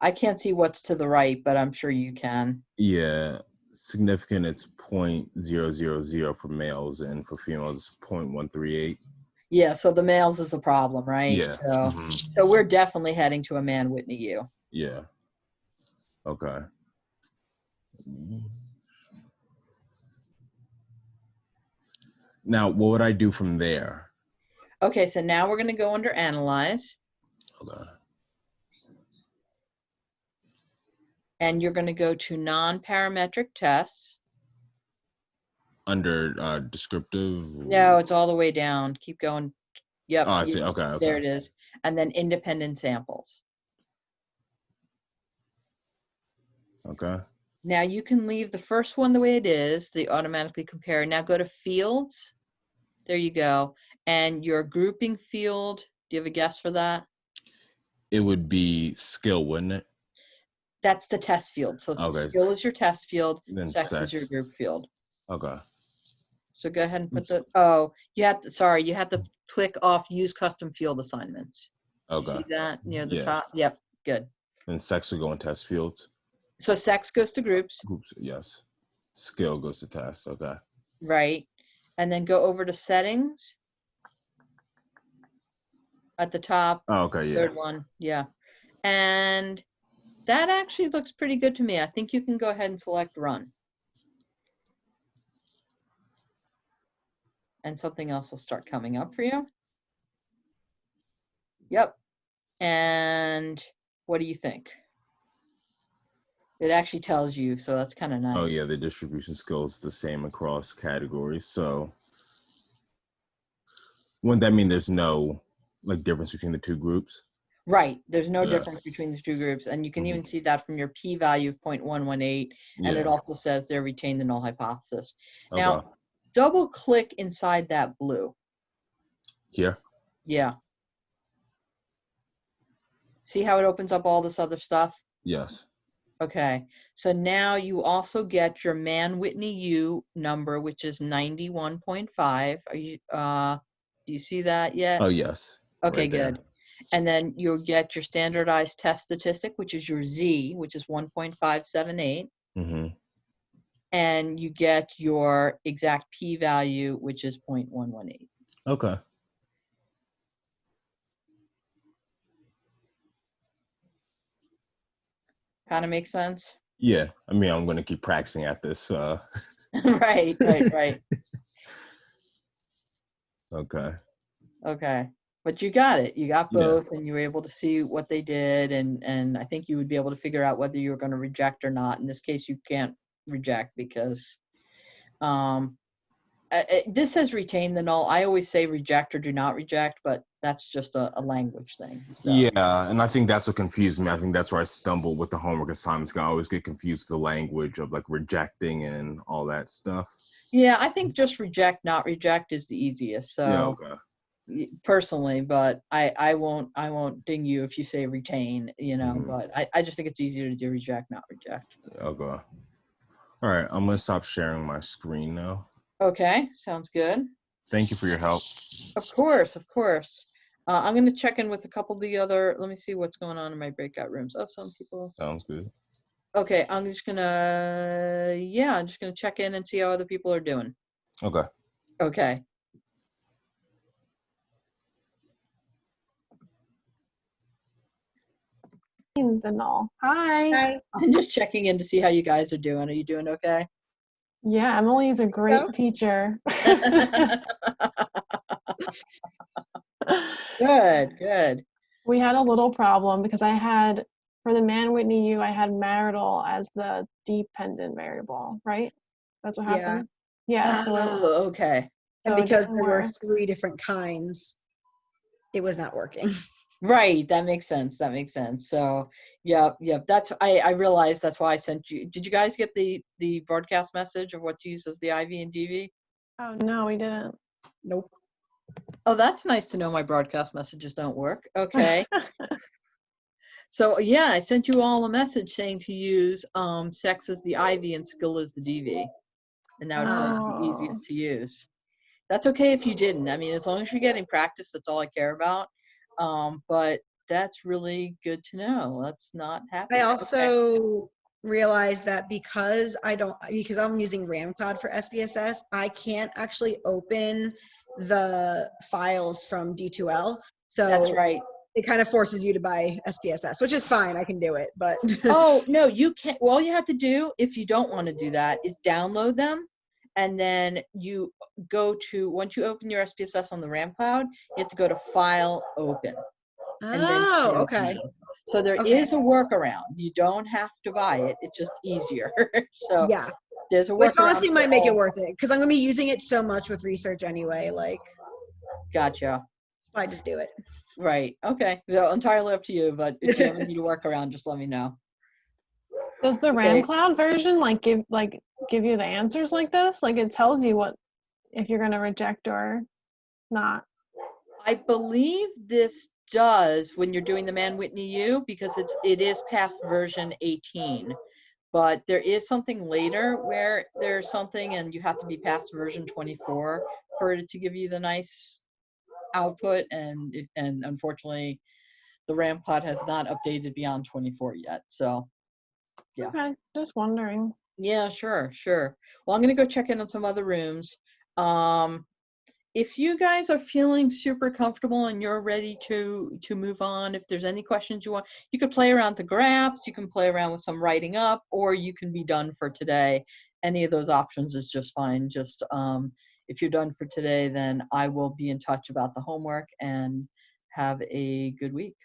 I can't see what's to the right, but I'm sure you can.
Yeah. Significant, it's 0.000 for males, and for females, 0.138.
Yeah, so the males is the problem, right?
Yeah.
So, so we're definitely heading to a Mann-Whitney U.
Yeah. Okay. Now, what would I do from there?
Okay, so now we're going to go under Analyze.
Okay.
And you're going to go to Non-Parametric Tests.
Under descriptive?
No, it's all the way down. Keep going. Yep.
Oh, I see. Okay.
There it is. And then Independent Samples.
Okay.
Now you can leave the first one the way it is, the automatically compare. Now go to Fields. There you go. And your grouping field, do you have a guess for that?
It would be skill, wouldn't it?
That's the test field. So
Okay.
skill is your test field,
Then
sex is your
sex.
group field.
Okay.
So go ahead and put
Oops.
you have to click off use custom field assignments.
Okay.
See that near the
Yeah.
top? Yep, good.
And sex would go in test fields.
So sex goes to groups,
Groups, yes. Skill goes to tasks. Okay.
right? And then go over to settings at the top,
Oh, okay. Yeah.
third one, yeah. And that actually looks pretty good to me. I think you can go ahead and select run. And something else will start coming up for you. Yep. And what do you think? It actually tells you, so that's kind of nice.
Oh yeah, the distribution skill is the same across categories. So wouldn't that mean there's no like difference between the two groups?
Right. There's no
Yeah.
difference between the two groups. And you can
Mhm.
even see that from your p-value of 0.118. And it
Yeah.
also says they're retained the null hypothesis.
Okay.
Now, double click inside that blue.
Here.
Yeah. See how it opens up all this other stuff?
Yes.
Okay. So now you also get your Mann-Whitney U number, which is 91.5. Are you do you see that yet?
Oh yes.
Okay,
Right there.
good. And then you'll get your standardized test statistic, which is your Z, which is 1.578.
Mm-hmm.
And you get your exact p-value, which is 0.118.
Okay.
Kind of makes sense?
Yeah. I mean, I'm gonna keep practicing at this.
Right.
Okay.
Okay. But you got it. You got
Yeah.
both, and you were able to see what they did, and I think you would be able to figure out whether you were going to reject or not. In this case, you can't reject because this says retain the null. I always say reject or do not reject, but that's just a language thing. So.
Yeah, and I think that's what confused me. I think that's where I stumbled with the homework assignments. I always get confused with the language of like rejecting and all that stuff.
Yeah, I think just reject, not reject is the easiest. So
Yeah. Okay.
personally, but I won't ding you if you say retain,
Mhm.
but I just think it's easier to do reject, not reject.
Okay. All right. I'm gonna stop sharing my screen now.
Okay, sounds good.
Thank you for your help.
Of course. I'm going to check in with a couple of the other, let me see what's going on in my breakout rooms. Oh, some people.
Sounds good.
Okay, I'm just going to check in and see how other people are doing.
Okay.
Okay.
The null. Hi.
I'm just checking in to see how you guys are doing. Are you doing okay?
Yeah, Emily is a great teacher.
Good.
We had a little problem because for the Mann-Whitney U, I had marital as the dependent variable, right? That's what happened? Yeah.
Oh, okay.
So
And because
it
there were
work.
3 different kinds, it was not working.
Right, that makes sense. So, yep. That's I realized that's why I sent you. Did you guys get the broadcast message of what to use as the IV and DV?
Oh no, we didn't.
Nope.
Oh, that's nice to know my broadcast messages don't work. Okay. So yeah, I sent you all a message saying to use sex as the IV and skill as the DV. And that would probably be the easiest to use. That's okay if you didn't. I mean, as long as you're getting practice, that's all I care about. But that's really good to know. That's not happening.
I also realized that because I'm using RamCloud for SPSS, I can't actually open the files from D2L. So
that's right.
It kind of forces you to buy SPSS, which is fine. I can do it, but
oh no, you can't. Well, all you have to do if you don't want to do that is download them and then you go to, once you open your SPSS on the RAM cloud, you have to go to File, Open. And then you
Oh,
can open
okay.
it. So there
Okay.
is a workaround. You don't have to buy it. It's just easier. So
Yeah.
there's a
Which
workaround.
honestly
for
might make it
all-
worth it because I'm gonna be using it so much with research anyway. Like,
Gotcha.
I just do it.
Right. Okay. So entirely up to you. But if you ever need a workaround, just let me know.
Does the
Okay.
RAM Cloud version give you the answers like this? Like it tells you what if you're gonna reject or not.
I believe this does when you're doing the Man Whitney U, because it is past version 18. But there is something later where there's something and you have to be past version 24 for it to give you the nice output, and unfortunately the RAM cloud has not updated beyond 24 yet. So yeah.
Okay, just wondering.
Yeah, sure. Well, I'm gonna go check in on some other rooms. If you guys are feeling super comfortable and you're ready to move on, if there's any questions you want, you could play around the graphs, you can play around with some writing up, or you can be done for today. Any of those options is just fine. Just if you're done for today, then I will be in touch about the homework, and have a good week.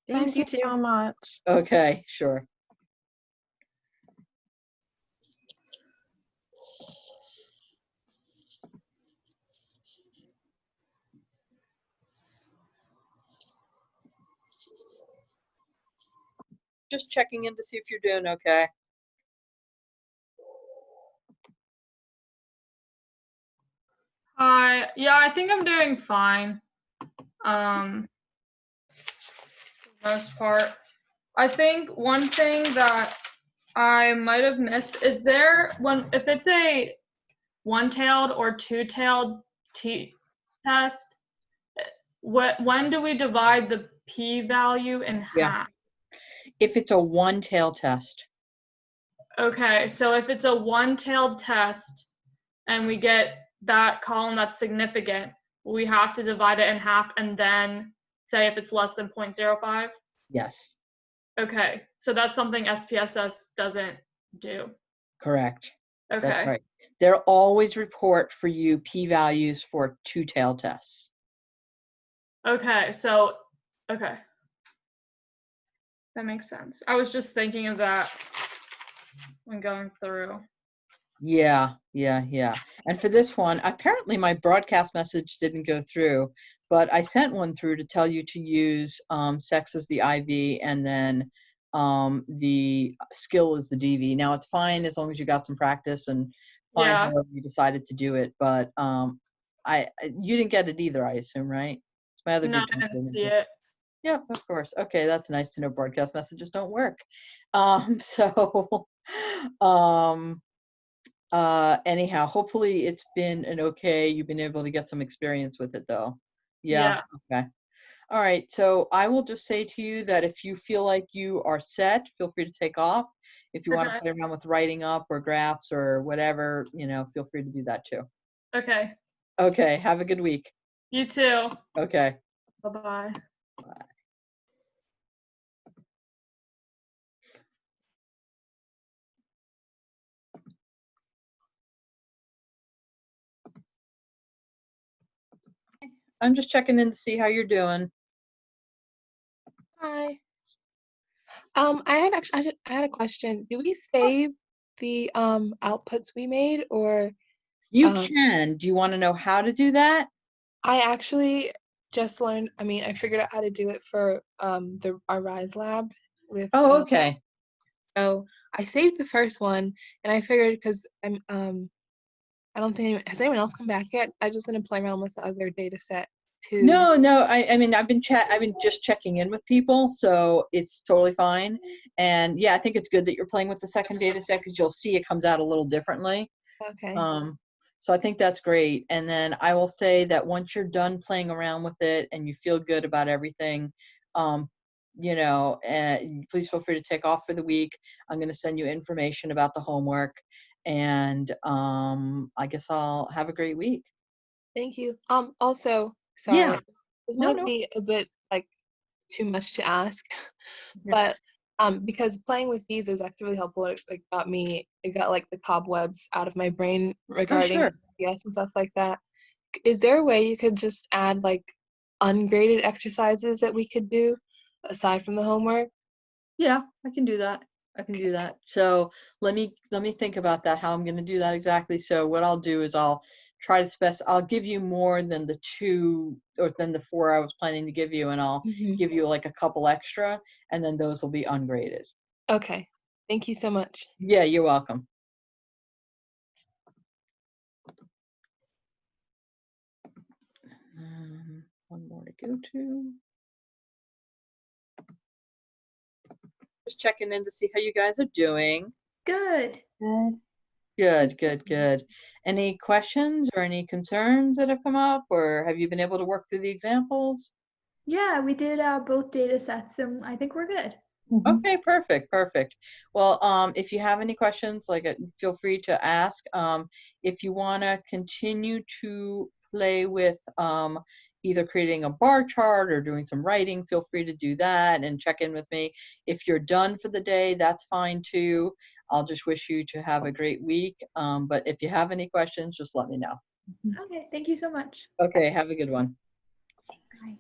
Thanks,
Thank
you
you so
too.
much.
Okay, sure. Just checking in to see if you're doing okay.
Hi. Yeah, I think I'm doing fine. For the most part. I think one thing that I might have missed is if it's a one-tailed or two-tailed test, when do we divide the p-value in
Yeah.
half?
If it's a one-tail test.
Okay, so if it's a one-tailed test and we get that column that's significant, we have to divide it in half and then say if it's less than 0.05?
Yes,
Okay, so that's something SPSS doesn't do.
correct. That's
Okay.
right. They'll always report for you p-values for two-tail tests.
Okay, so, okay. That makes sense. I was just thinking of that when going through.
Yeah. And for this one, apparently my broadcast message didn't go through, but I sent one through to tell you to use sex as the IV, and then the skill is the DV. Now it's fine as long as you got some practice, and fine
Yeah.
however you decided to do it. But you didn't get it either, I assume, right? It's my other
No,
good
I
jump
didn't
in.
see it.
Yeah, of course. Okay, that's nice to know broadcast messages don't work. So anyhow, hopefully it's been an okay, you've been able to get some experience with it though. Yeah,
Yeah.
okay. All right, so I will just say to you that if you feel like you are set, feel free to take off. If you want to
Okay.
play around with writing up or graphs or whatever, feel free to do that too.
Okay.
Okay, have a good week.
You too.
Okay.
Bye-bye.
Bye. I'm just checking in to see how you're doing.
Hi. I had a question. Do we save the outputs we made, or
You
um
can. Do you want to know how to do that?
I actually just learned, I figured out how to do it for our Rise lab with
Oh, okay.
so I saved the first one, and I figured because I don't think has anyone else come back yet? I'm just gonna play around with the other data set too.
No. I mean, I've been just checking in with people, so it's totally fine. And yeah, I think it's good that you're playing with the second data set because you'll see it comes out a little differently.
Okay.
So I think that's great. And then I will say that once you're done playing around with it and you feel good about everything, please feel free to take off for the week. I'm going to send you information about the homework, and I guess I'll have a great week.
Thank you. Also,
Yeah.
sorry, this
No,
might
no.
be a bit like too much to ask,
Yeah.
but Because playing with these is actually really helpful. It got like the cobwebs out of my brain regarding
sure.
SPS and stuff like that. Is there a way you could just add like ungraded exercises that we could do aside from the homework?
Yeah, I can do that. I can do that. So let me think about that, how I'm going to do that exactly. So what I'll do is I'll try to I'll give you more than the 2 or than the 4 I was planning to give you, and I'll give you like a couple extra, and then those will be ungraded.
Okay. Thank you so much.
Yeah, you're welcome. One more to go to. Just checking in to see how you guys are doing.
Good.
Good, good, good. Any questions or any concerns that have come up, or have you been able to work through the examples?
Yeah, we did both data sets, and I think we're good.
Okay, perfect, perfect. Well, if you have any questions, feel free to ask. If you want to continue to play with either creating a bar chart or doing some writing, feel free to do that and check in with me. If you're done for the day, that's fine too. I'll just wish you to have a great week. But if you have any questions, just let me know.
Okay, thank you so much.
Okay, have a good one.
Bye.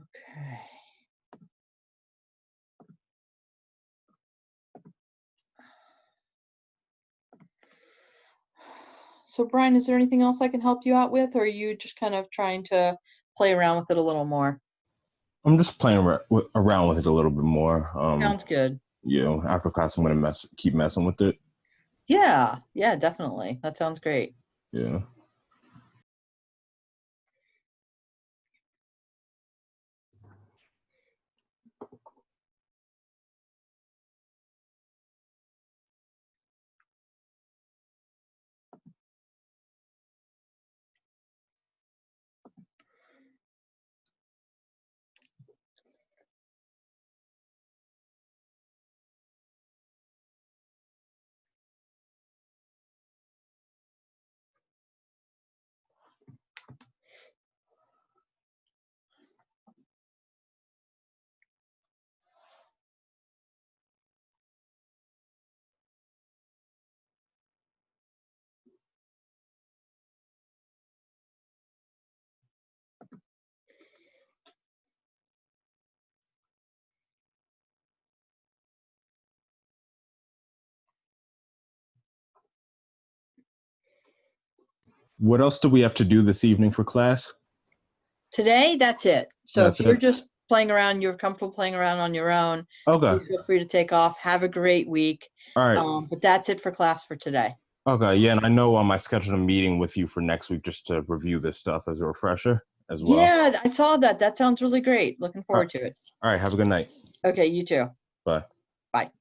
Okay. So Brian, is there anything else I can help you out with, or are you just kind of trying to play around with it a little more?
I'm just playing around with it a little bit more.
Sounds good.
After class, I'm gonna keep messing with it.
Yeah, yeah, definitely. That sounds great.
Yeah. What else do we have to do this evening for class?
Today, that's it. So
That's
if you're
it?
just playing around, you're comfortable playing around on your own,
Okay.
please feel free to take off. Have a great week.
All right.
But that's it for class for today.
Okay. Yeah, and I know I scheduled a meeting with you for next week just to review this stuff as a refresher as well.
Yeah, I saw that. That sounds really great. Looking forward to it.
All right. Have a good night.
Okay, you too.
Bye.
Bye.